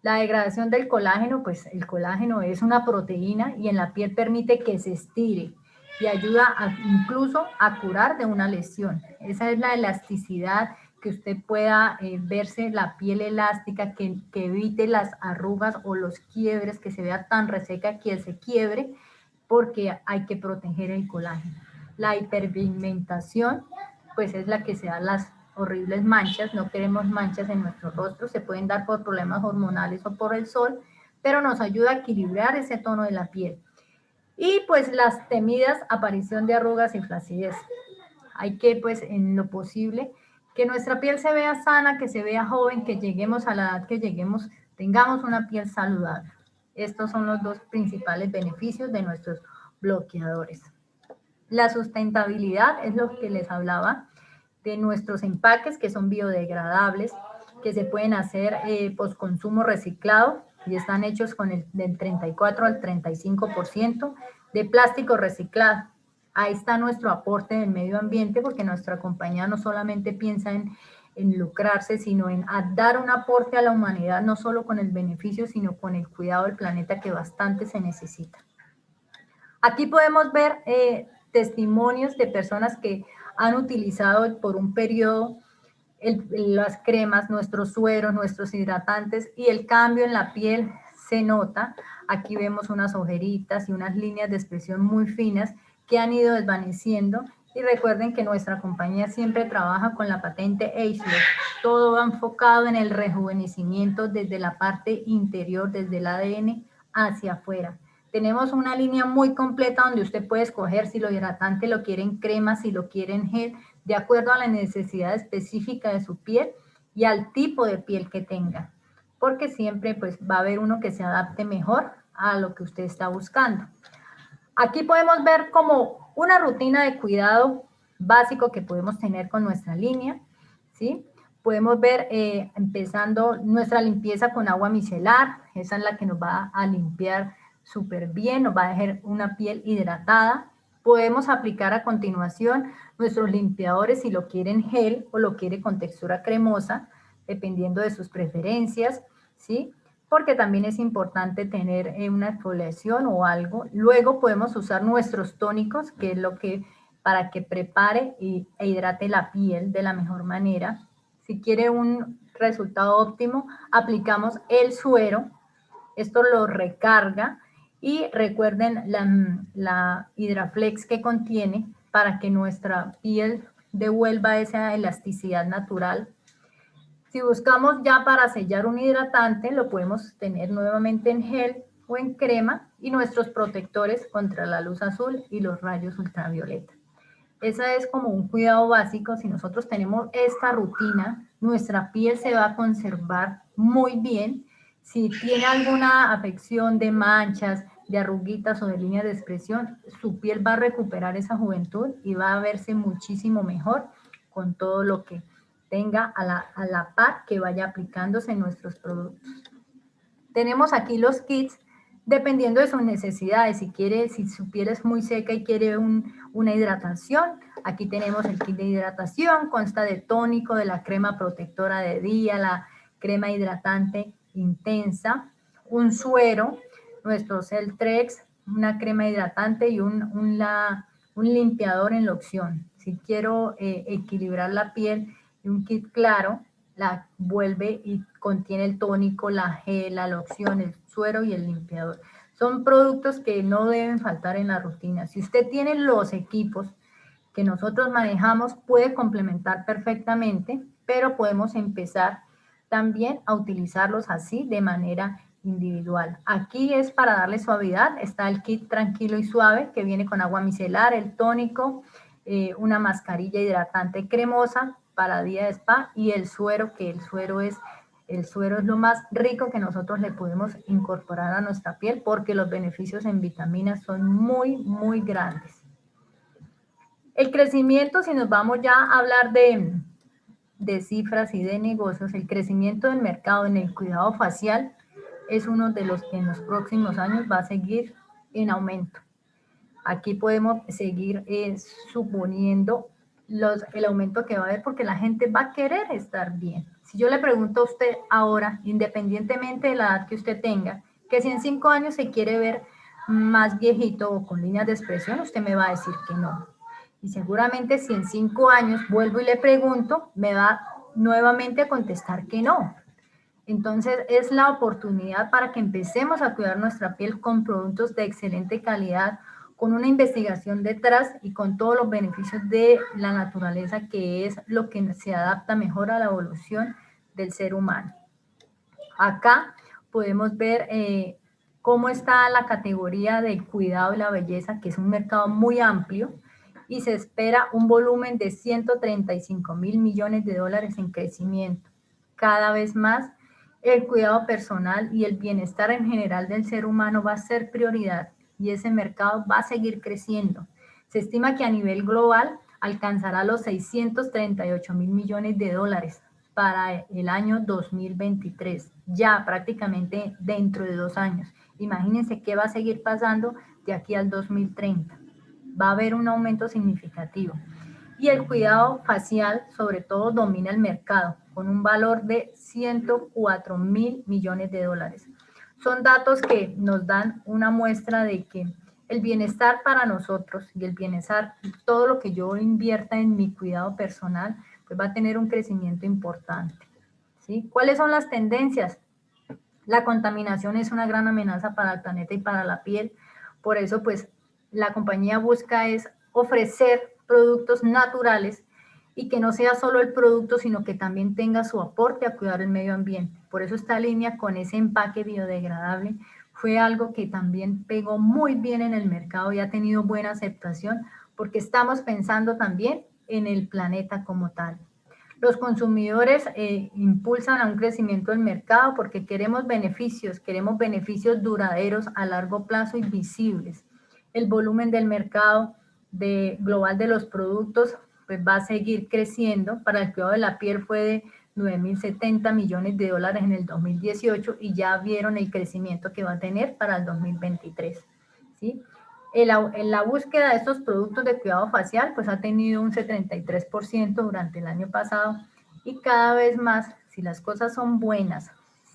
Speaker 6: La degradación del colágeno, pues el colágeno es una proteína y en la piel permite que se estire y ayuda incluso a curar de una lesión. Esa es la elasticidad, que usted pueda verse la piel elástica, que evite las arrugas o los quiebres, que se vea tan reseca que se quiebre, porque hay que proteger el colágeno. La hiperpigmentación, pues es la que se da las horribles manchas. No queremos manchas en nuestro rostro, se pueden dar por problemas hormonales o por el sol, pero nos ayuda a equilibrar ese tono de la piel. Y pues las temidas aparición de arrugas y flacidez. Hay que pues en lo posible que nuestra piel se vea sana, que se vea joven, que lleguemos a la edad que lleguemos, tengamos una piel saludable. Estos son los dos principales beneficios de nuestros bloqueadores. La sustentabilidad es lo que les hablaba, de nuestros empaques, que son biodegradables, que se pueden hacer postconsumo reciclado, y están hechos con del 34 al 35% de plástico reciclado. Ahí está nuestro aporte del medio ambiente, porque nuestra compañía no solamente piensa en lucrarse, sino en dar un aporte a la humanidad, no solo con el beneficio, sino con el cuidado del planeta, que bastante se necesita. Aquí podemos ver testimonios de personas que han utilizado por un periodo las cremas, nuestros sueros, nuestros hidratantes, y el cambio en la piel se nota. Aquí vemos unas ojeritas y unas líneas de expresión muy finas que han ido desvaneciendo. Y recuerden que nuestra compañía siempre trabaja con la patente AgeLock. Todo va enfocado en el rejuvenecimiento desde la parte interior, desde el ADN hacia afuera. Tenemos una línea muy completa donde usted puede escoger si lo hidratante lo quiere en crema, si lo quiere en gel, de acuerdo a la necesidad específica de su piel y al tipo de piel que tenga, porque siempre pues va a haber uno que se adapte mejor a lo que usted está buscando. Aquí podemos ver como una rutina de cuidado básico que podemos tener con nuestra línea, ¿sí? Podemos ver empezando nuestra limpieza con agua micelar. Esa es la que nos va a limpiar súper bien, nos va a dejar una piel hidratada. Podemos aplicar a continuación nuestros limpiadores si lo quieren gel o lo quiere con textura cremosa, dependiendo de sus preferencias, ¿sí? Porque también es importante tener una exfoliación o algo. Luego podemos usar nuestros tónicos, que es lo que para que prepare e hidrate la piel de la mejor manera. Si quiere un resultado óptimo, aplicamos el suero. Esto lo recarga. Y recuerden la Hidraflex que contiene para que nuestra piel devuelva esa elasticidad natural. Si buscamos ya para sellar un hidratante, lo podemos tener nuevamente en gel o en crema, y nuestros protectores contra la luz azul y los rayos ultravioleta. Esa es como un cuidado básico. Si nosotros tenemos esta rutina, nuestra piel se va a conservar muy bien. Si tiene alguna afección de manchas, de arruguitas o de líneas de expresión, su piel va a recuperar esa juventud y va a verse muchísimo mejor con todo lo que tenga a la par que vaya aplicándose en nuestros productos. Tenemos aquí los kits dependiendo de sus necesidades. Si su piel es muy seca y quiere una hidratación, aquí tenemos el kit de hidratación. Consta de tónico, de la crema protectora de día, la crema hidratante intensa, un suero, nuestro Celtrex, una crema hidratante y un limpiador en loción. Si quiero equilibrar la piel, y un kit claro, la vuelve y contiene el tónico, la gel, la loción, el suero y el limpiador. Son productos que no deben faltar en la rutina. Si usted tiene los equipos que nosotros manejamos, puede complementar perfectamente, pero podemos empezar también a utilizarlos así de manera individual. Aquí es para darle suavidad. Está el kit tranquilo y suave que viene con agua micelar, el tónico, una mascarilla hidratante cremosa para día de spa y el suero, que el suero es lo más rico que nosotros le podemos incorporar a nuestra piel, porque los beneficios en vitaminas son muy, muy grandes. El crecimiento, si nos vamos ya a hablar de cifras y de negocios, el crecimiento del mercado en el cuidado facial es uno de los que en los próximos años va a seguir en aumento. Aquí podemos seguir suponiendo el aumento que va a haber, porque la gente va a querer estar bien. Si yo le pregunto a usted ahora, independientemente de la edad que usted tenga, que si en 5 años se quiere ver más viejito o con líneas de expresión, usted me va a decir que no. Y seguramente si en 5 años vuelvo y le pregunto, me va nuevamente a contestar que no. Entonces es la oportunidad para que empecemos a cuidar nuestra piel con productos de excelente calidad, con una investigación detrás y con todos los beneficios de la naturaleza, que es lo que se adapta mejor a la evolución del ser humano. Acá podemos ver cómo está la categoría del cuidado y la belleza, que es un mercado muy amplio, y se espera un volumen de 135.000 millones de dólares en crecimiento. Cada vez más el cuidado personal y el bienestar en general del ser humano va a ser prioridad, y ese mercado va a seguir creciendo. Se estima que a nivel global alcanzará los 638.000 millones de dólares para el año 2023, ya prácticamente dentro de 2 años. Imagínense qué va a seguir pasando de aquí al 2030. Va a haber un aumento significativo. Y el cuidado facial, sobre todo, domina el mercado con un valor de 104.000 millones de dólares. Son datos que nos dan una muestra de que el bienestar para nosotros y el bienestar, todo lo que yo invierta en mi cuidado personal, pues va a tener un crecimiento importante, ¿sí? ¿Cuáles son las tendencias? La contaminación es una gran amenaza para el planeta y para la piel. Por eso, pues, la compañía busca es ofrecer productos naturales y que no sea solo el producto, sino que también tenga su aporte a cuidar el medio ambiente. Por eso esta línea con ese empaque biodegradable fue algo que también pegó muy bien en el mercado y ha tenido buena aceptación porque estamos pensando también en el planeta como tal. Los consumidores impulsan a un crecimiento del mercado porque queremos beneficios duraderos a largo plazo y visibles. El volumen del mercado global de los productos pues va a seguir creciendo. Para el cuidado de la piel fue de 9.070 millones de dólares en el 2018 y ya vieron el crecimiento que va a tener para el 2023, ¿sí? En la búsqueda de estos productos de cuidado facial, pues ha tenido un 73% durante el año pasado y cada vez más, si las cosas son buenas,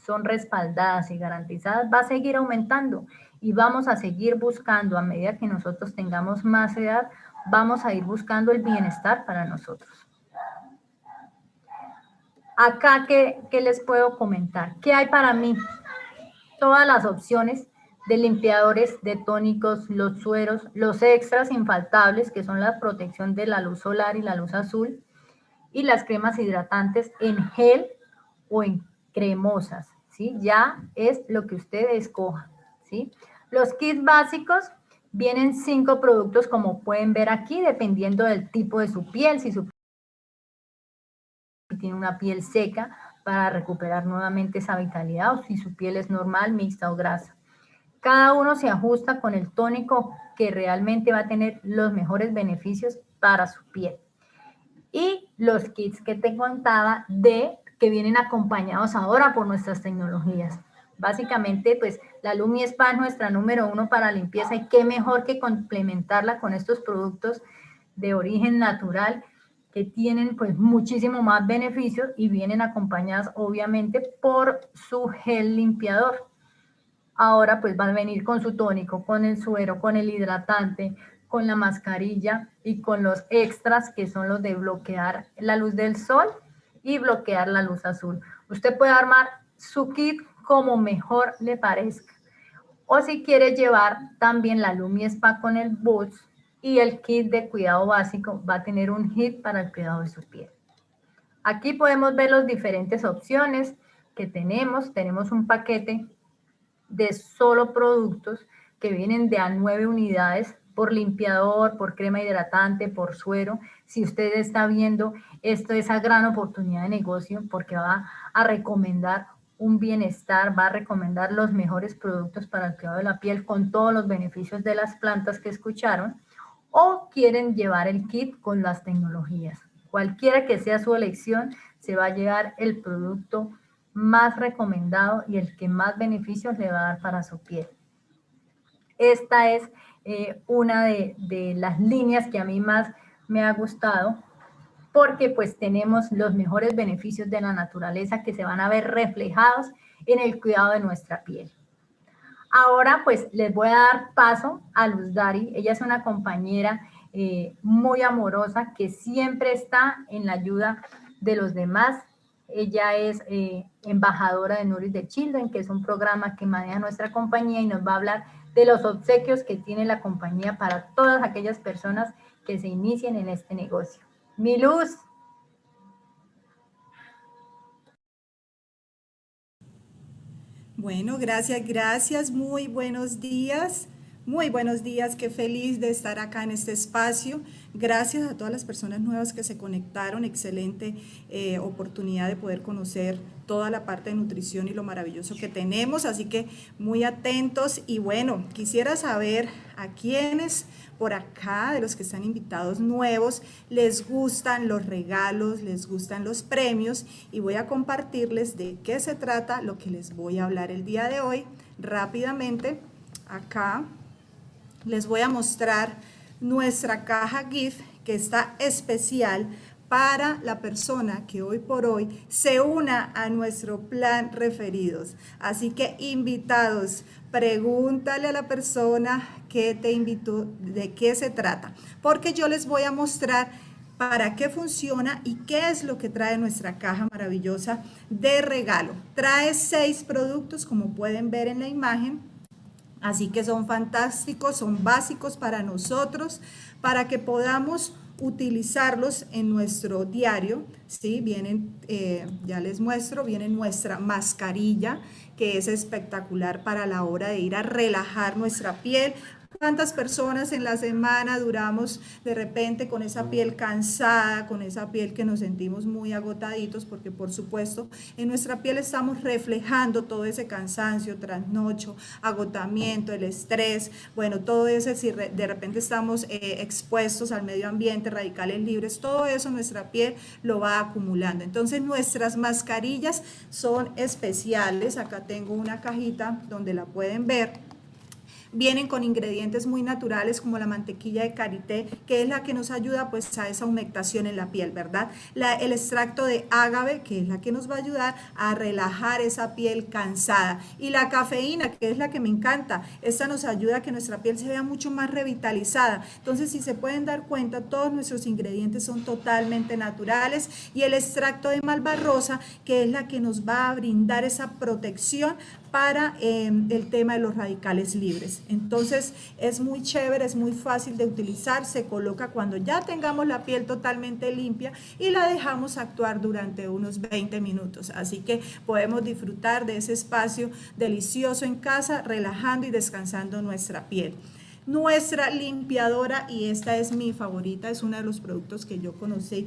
Speaker 6: son respaldadas y garantizadas, va a seguir aumentando y vamos a seguir buscando, a medida que nosotros tengamos más edad, vamos a ir buscando el bienestar para nosotros. Acá, ¿qué les puedo comentar? ¿Qué hay para mí? Todas las opciones de limpiadores, de tónicos, los sueros, los extras infaltables, que son la protección de la luz solar y la luz azul, y las cremas hidratantes en gel o en cremosas, ¿sí? Ya es lo que usted escoja, ¿sí? Los kits básicos vienen 5 productos, como pueden ver aquí, dependiendo del tipo de su piel, si su piel tiene una piel seca, para recuperar nuevamente esa vitalidad, o si su piel es normal, mixta o grasa. Cada uno se ajusta con el tónico que realmente va a tener los mejores beneficios para su piel. Y los kits que te contaba que vienen acompañados ahora por nuestras tecnologías. Básicamente, pues la Lumi Spa es nuestra número 1 para limpieza y qué mejor que complementarla con estos productos de origen natural que tienen pues muchísimo más beneficios y vienen acompañadas obviamente por su gel limpiador. Ahora pues van a venir con su tónico, con el suero, con el hidratante, con la mascarilla y con los extras que son los de bloquear la luz del sol y bloquear la luz azul. Usted puede armar su kit como mejor le parezca. O si quiere llevar también la Lumi Spa con el Boots y el kit de cuidado básico, va a tener un kit para el cuidado de su piel. Aquí podemos ver las diferentes opciones que tenemos. Tenemos un paquete de solo productos que vienen de a 9 unidades por limpiador, por crema hidratante, por suero. Si usted está viendo, esto es una gran oportunidad de negocio porque va a recomendar un bienestar, va a recomendar los mejores productos para el cuidado de la piel con todos los beneficios de las plantas que escucharon, o quieren llevar el kit con las tecnologías. Cualquiera que sea su elección, se va a llevar el producto más recomendado y el que más beneficios le va a dar para su piel. Esta es una de las líneas que a mí más me ha gustado porque pues tenemos los mejores beneficios de la naturaleza que se van a ver reflejados en el cuidado de nuestra piel. Ahora pues les voy a dar paso a Luz Dari. Ella es una compañera muy amorosa que siempre está en la ayuda de los demás. Ella es embajadora de Nourish the Children, que es un programa que maneja nuestra compañía y nos va a hablar de los obsequios que tiene la compañía para todas aquellas personas que se inicien en este negocio. Mi Luz.
Speaker 7: Bueno, gracias, muy buenos días. Muy buenos días, qué feliz de estar acá en este espacio. Gracias a todas las personas nuevas que se conectaron, excelente oportunidad de poder conocer toda la parte de nutrición y lo maravilloso que tenemos, así que muy atentos. Y bueno, quisiera saber a quiénes por acá, de los que están invitados nuevos, les gustan los regalos, les gustan los premios, y voy a compartirles de qué se trata lo que les voy a hablar el día de hoy. Rápidamente, acá les voy a mostrar nuestra caja gift que está especial para la persona que hoy por hoy se una a nuestro plan referidos. Así que invitados, pregúntale a la persona que te invitó de qué se trata, porque yo les voy a mostrar para qué funciona y qué es lo que trae nuestra caja maravillosa de regalo. Trae 6 productos, como pueden ver en la imagen. Así que son fantásticos, son básicos para nosotros, para que podamos utilizarlos en nuestro diario, ¿sí? Vienen, ya les muestro, viene nuestra mascarilla, que es espectacular para la hora de ir a relajar nuestra piel. ¿Cuántas personas en la semana duramos de repente con esa piel cansada, con esa piel que nos sentimos muy agotaditos? Porque por supuesto en nuestra piel estamos reflejando todo ese cansancio, trasnocho, agotamiento, el estrés, bueno, todo eso, si de repente estamos expuestos al medio ambiente, radicales libres, todo eso nuestra piel lo va acumulando. Entonces nuestras mascarillas son especiales. Acá tengo una cajita donde la pueden ver. Vienen con ingredientes muy naturales como la mantequilla de karité, que es la que nos ayuda pues a esa humectación en la piel, ¿verdad? El extracto de ágave, que es la que nos va a ayudar a relajar esa piel cansada. Y la cafeína, que es la que me encanta, esta nos ayuda a que nuestra piel se vea mucho más revitalizada. Entonces, si se pueden dar cuenta, todos nuestros ingredientes son totalmente naturales. Y el extracto de malvarrosa, que es la que nos va a brindar esa protección para el tema de los radicales libres. Entonces es muy chévere, es muy fácil de utilizar, se coloca cuando ya tengamos la piel totalmente limpia y la dejamos actuar durante unos 20 minutos. Así que podemos disfrutar de ese espacio delicioso en casa, relajando y descansando nuestra piel. Nuestra limpiadora, y esta es mi favorita, es uno de los productos que yo conocí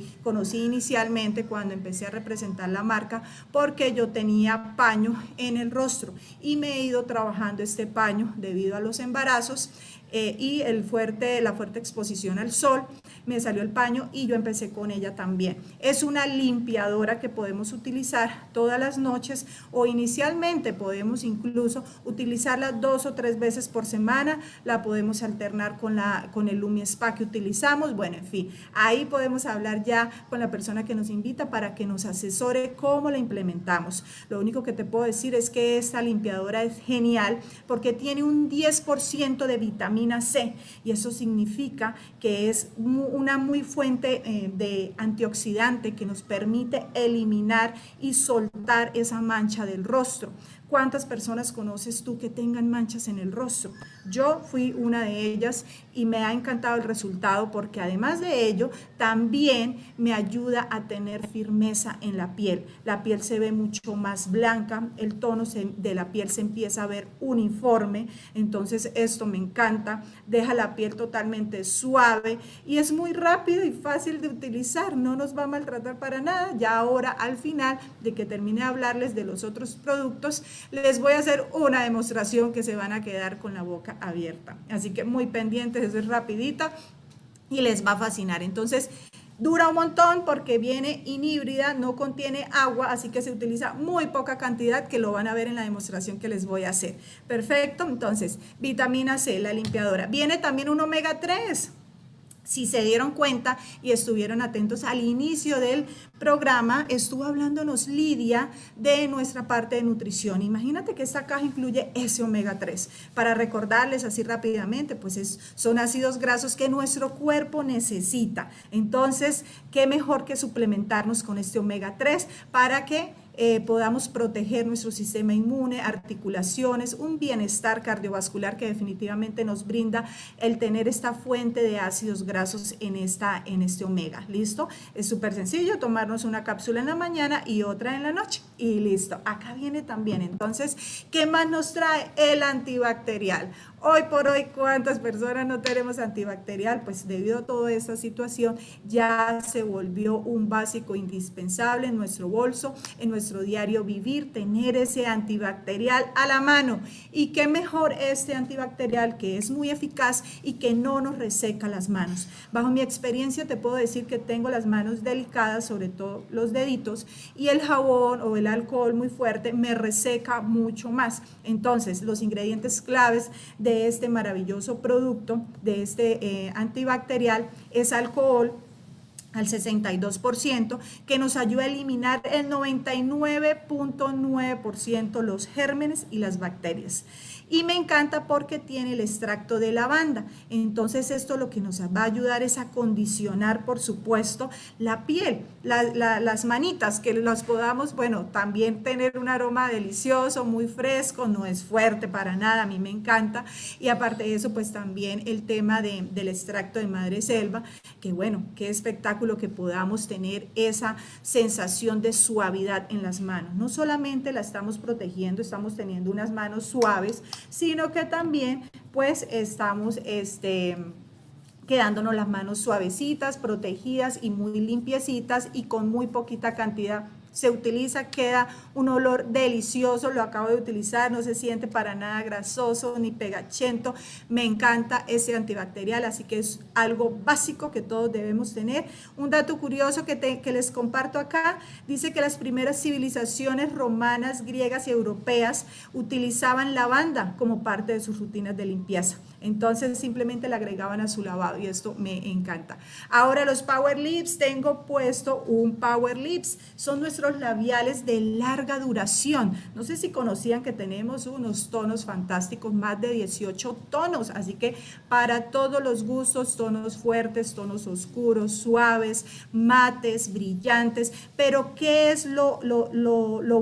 Speaker 7: inicialmente cuando empecé a representar la marca, porque yo tenía paño en el rostro y me he ido trabajando este paño debido a los embarazos y la fuerte exposición al sol. Me salió el paño y yo empecé con ella también. Es una limpiadora que podemos utilizar todas las noches, o inicialmente podemos incluso utilizarla 2 o 3 veces por semana. La podemos alternar con el Lumi Spa que utilizamos. Bueno, en fin, ahí podemos hablar ya con la persona que nos invita para que nos asesore cómo la implementamos. Lo único que te puedo decir es que esta limpiadora es genial porque tiene un 10% de vitamina C, y eso significa que es una muy fuente de antioxidante que nos permite eliminar y soltar esa mancha del rostro. ¿Cuántas personas conoces tú que tengan manchas en el rostro? Yo fui una de ellas y me ha encantado el resultado, porque además de ello también me ayuda a tener firmeza en la piel. La piel se ve mucho más blanca, el tono de la piel se empieza a ver uniforme. Entonces esto me encanta, deja la piel totalmente suave y es muy rápido y fácil de utilizar, no nos va a maltratar para nada. Ya ahora, al final de que termine de hablarles de los otros productos, les voy a hacer una demostración que se van a quedar con la boca abierta. Así que muy pendientes, eso es rapidita y les va a fascinar. Entonces, dura un montón porque viene inhíbrida, no contiene agua, así que se utiliza muy poca cantidad, que lo van a ver en la demostración que les voy a hacer. Perfecto, entonces, vitamina C, la limpiadora. Viene también un omega 3. Si se dieron cuenta y estuvieron atentos al inicio del programa, estuvo hablándonos Lidia de nuestra parte de nutrición. Imagínate que esta caja incluye ese omega 3. Para recordarles así rápidamente, pues son ácidos grasos que nuestro cuerpo necesita. Entonces, qué mejor que suplementarnos con este omega 3 para que podamos proteger nuestro sistema inmune, articulaciones, un bienestar cardiovascular que definitivamente nos brinda el tener esta fuente de ácidos grasos en este omega. ¿Listo? Es súper sencillo, tomarnos una cápsula en la mañana y otra en la noche y listo. Acá viene también. Entonces, ¿qué más nos trae? El antibacterial. Hoy por hoy, ¿cuántas personas no tenemos antibacterial? Pues debido a toda esta situación ya se volvió un básico indispensable en nuestro bolso, en nuestro diario vivir, tener ese antibacterial a la mano. Y qué mejor este antibacterial que es muy eficaz y que no nos reseca las manos. Bajo mi experiencia te puedo decir que tengo las manos delicadas, sobre todo los deditos, y el jabón o el alcohol muy fuerte me reseca mucho más. Entonces, los ingredientes claves de este maravilloso producto, de este antibacterial, es alcohol al 62%, que nos ayuda a eliminar el 99.9% los gérmenes y las bacterias. Y me encanta porque tiene el extracto de lavanda. Entonces esto lo que nos va a ayudar es a condicionar, por supuesto, la piel, las manitas, que las podamos, bueno, también tener un aroma delicioso, muy fresco, no es fuerte para nada, a mí me encanta. Y aparte de eso, pues también el tema del extracto de madre selva, que bueno, qué espectáculo que podamos tener esa sensación de suavidad en las manos. No solamente la estamos protegiendo, estamos teniendo unas manos suaves, sino que también pues estamos quedándonos las manos suavecitas, protegidas y muy limpiecitas y con muy poquita cantidad. Se utiliza, queda un olor delicioso, lo acabo de utilizar, no se siente para nada grasoso ni pegachento, me encanta ese antibacterial, así que es algo básico que todos debemos tener. Un dato curioso que les comparto acá, dice que las primeras civilizaciones romanas, griegas y europeas utilizaban lavanda como parte de sus rutinas de limpieza. Entonces simplemente le agregaban a su lavado y esto me encanta. Ahora los Power Lips, tengo puesto un Power Lips, son nuestros labiales de larga duración. No sé si conocían que tenemos unos tonos fantásticos, más de 18 tonos, así que para todos los gustos, tonos fuertes, tonos oscuros, suaves, mates, brillantes. Pero ¿qué es lo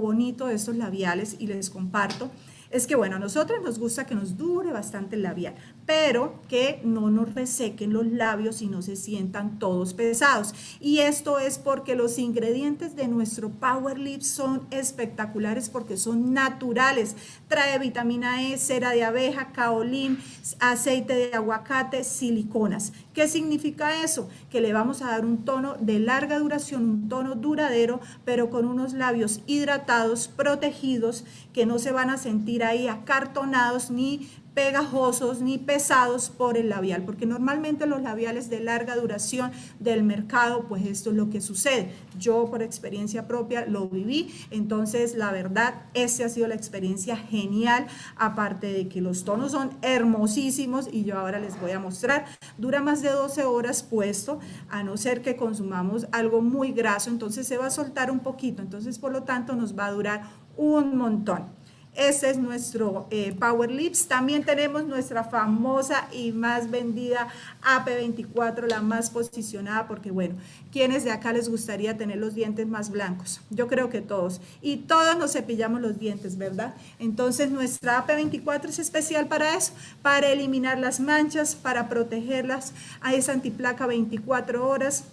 Speaker 7: bonito de estos labiales? Y les comparto. Es que bueno, a nosotros nos gusta que nos dure bastante el labial, pero que no nos resequen los labios y no se sientan todos pesados. Y esto es porque los ingredientes de nuestro Power Lips son espectaculares porque son naturales. Trae vitamina E, cera de abeja, caolín, aceite de aguacate, siliconas. ¿Qué significa eso? Que le vamos a dar un tono de larga duración, un tono duradero, pero con unos labios hidratados, protegidos, que no se van a sentir ahí acartonados ni pegajosos ni pesados por el labial, porque normalmente los labiales de larga duración del mercado, pues esto es lo que sucede. Yo por experiencia propia lo viví, entonces la verdad, esa ha sido la experiencia genial, aparte de que los tonos son hermosísimos y yo ahora les voy a mostrar. Dura más de 12 horas puesto, a no ser que consumamos algo muy graso, entonces se va a soltar un poquito, entonces por lo tanto nos va a durar un montón. Este es nuestro Power Lips. También tenemos nuestra famosa y más vendida AP24, la más posicionada, porque bueno, ¿quiénes de acá les gustaría tener los dientes más blancos? Yo creo que todos. Y todos nos cepillamos los dientes, ¿verdad? Entonces nuestra AP24 es especial para eso, para eliminar las manchas, para protegerlas. A esa antiplaca 24 horas.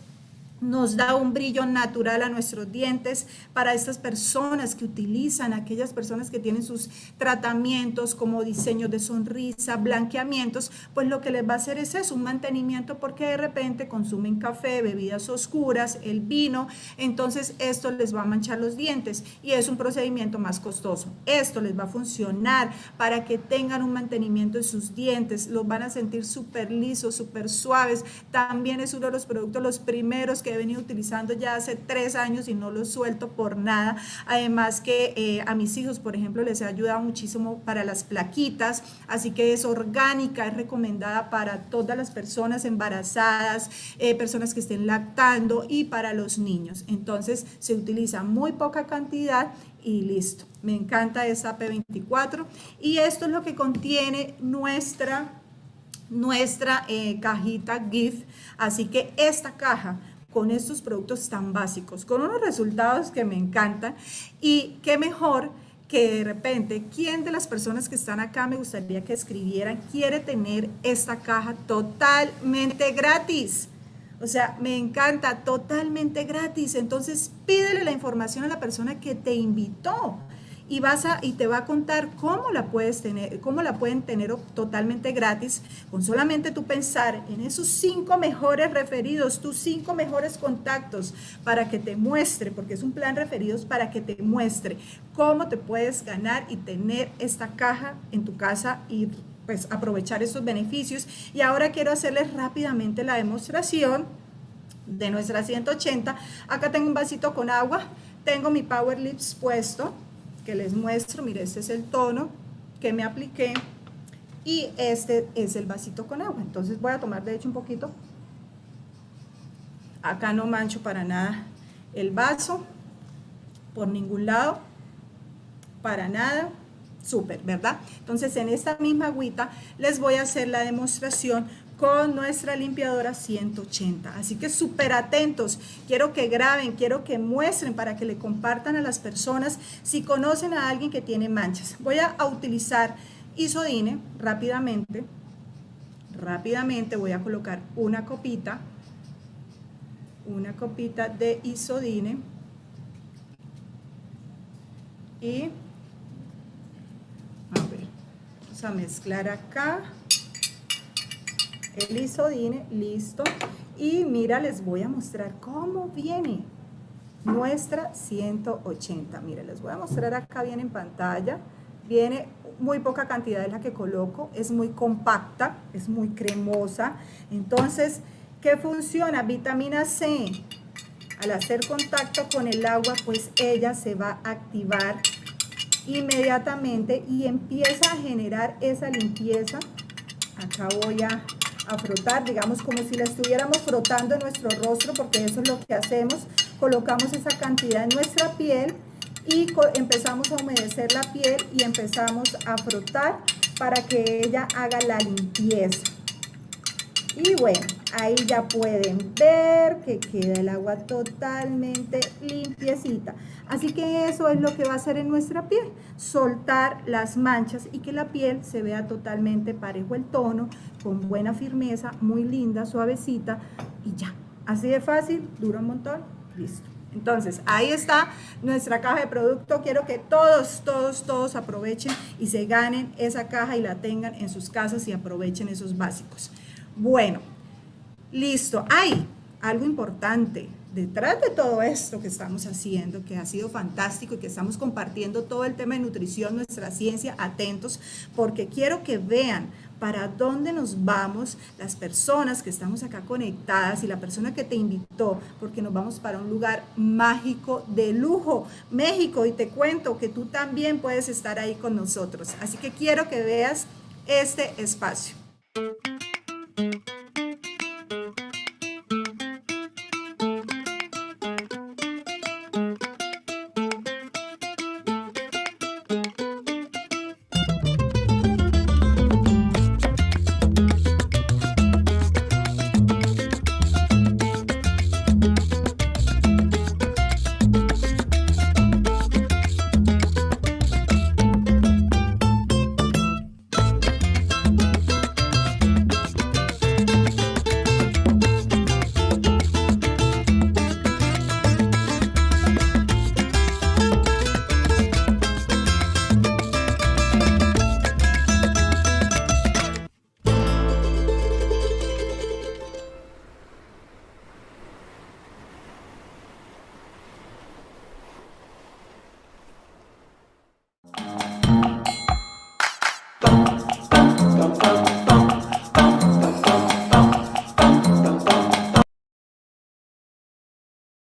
Speaker 7: Nos da un brillo natural a nuestros dientes. Para estas personas que utilizan, aquellas personas que tienen sus tratamientos como diseño de sonrisa, blanqueamientos, pues lo que les va a hacer es eso, un mantenimiento, porque de repente consumen café, bebidas oscuras, el vino, entonces esto les va a manchar los dientes y es un procedimiento más costoso. Esto les va a funcionar para que tengan un mantenimiento de sus dientes, los van a sentir súper lisos, súper suaves. También es uno de los productos, los primeros que he venido utilizando ya hace 3 años y no los suelto por nada. Además que a mis hijos, por ejemplo, les ha ayudado muchísimo para las plaquitas, así que es orgánica, es recomendada para todas las personas embarazadas, personas que estén lactando y para los niños. Entonces se utiliza muy poca cantidad y listo. Me encanta esa P24 y esto es lo que contiene nuestra cajita gift. Así que esta caja con estos productos tan básicos, con unos resultados que me encantan, y qué mejor que de repente, ¿quién de las personas que están acá me gustaría que escribieran quiere tener esta caja totalmente gratis? O sea, me encanta, totalmente gratis. Entonces pídele la información a la persona que te invitó y te va a contar cómo la pueden tener totalmente gratis, con solamente tú pensar en esos 5 mejores referidos, tus 5 mejores contactos, para que te muestre, porque es un plan referidos para que te muestre cómo te puedes ganar y tener esta caja en tu casa y pues aprovechar estos beneficios. Y ahora quiero hacerles rápidamente la demostración de nuestra 180. Acá tengo un vasito con agua, tengo mi Power Lips puesto, que les muestro. Mire, este es el tono que me apliqué y este es el vasito con agua. Entonces voy a tomar de hecho un poquito. Acá no mancho para nada el vaso, por ningún lado, para nada. Súper, ¿verdad? Entonces en esta misma agüita les voy a hacer la demostración con nuestra limpiadora 180. Así que súper atentos. Quiero que graben, quiero que muestren para que le compartan a las personas si conocen a alguien que tiene manchas. Voy a utilizar Isodine rápidamente. Rápidamente voy a colocar una copita de Isodine y a ver, vamos a mezclar acá el Isodine, listo. Y mira, les voy a mostrar cómo viene nuestra 180. Mira, les voy a mostrar acá bien en pantalla. Viene muy poca cantidad de la que coloco, es muy compacta, es muy cremosa. Entonces, ¿qué funciona? Vitamina C. Al hacer contacto con el agua, pues ella se va a activar inmediatamente y empieza a generar esa limpieza. Acá voy a frotar, digamos como si la estuviéramos frotando en nuestro rostro, porque eso es lo que hacemos. Colocamos esa cantidad en nuestra piel y empezamos a humedecer la piel y empezamos a frotar para que ella haga la limpieza. Y bueno, ahí ya pueden ver que queda el agua totalmente limpiecita. Así que eso es lo que va a hacer en nuestra piel, soltar las manchas y que la piel se vea totalmente parejo el tono, con buena firmeza, muy linda, suavecita y ya. Así de fácil, dura un montón, listo. Entonces, ahí está nuestra caja de producto. Quiero que todos aprovechen y se ganen esa caja y la tengan en sus casas y aprovechen esos básicos. Bueno, listo. Hay algo importante detrás de todo esto que estamos haciendo, que ha sido fantástico y que estamos compartiendo todo el tema de nutrición, nuestra ciencia. Atentos, porque quiero que vean para dónde nos vamos las personas que estamos acá conectadas y la persona que te invitó, porque nos vamos para un lugar mágico de lujo, México, y te cuento que tú también puedes estar ahí con nosotros. Así que quiero que veas este espacio.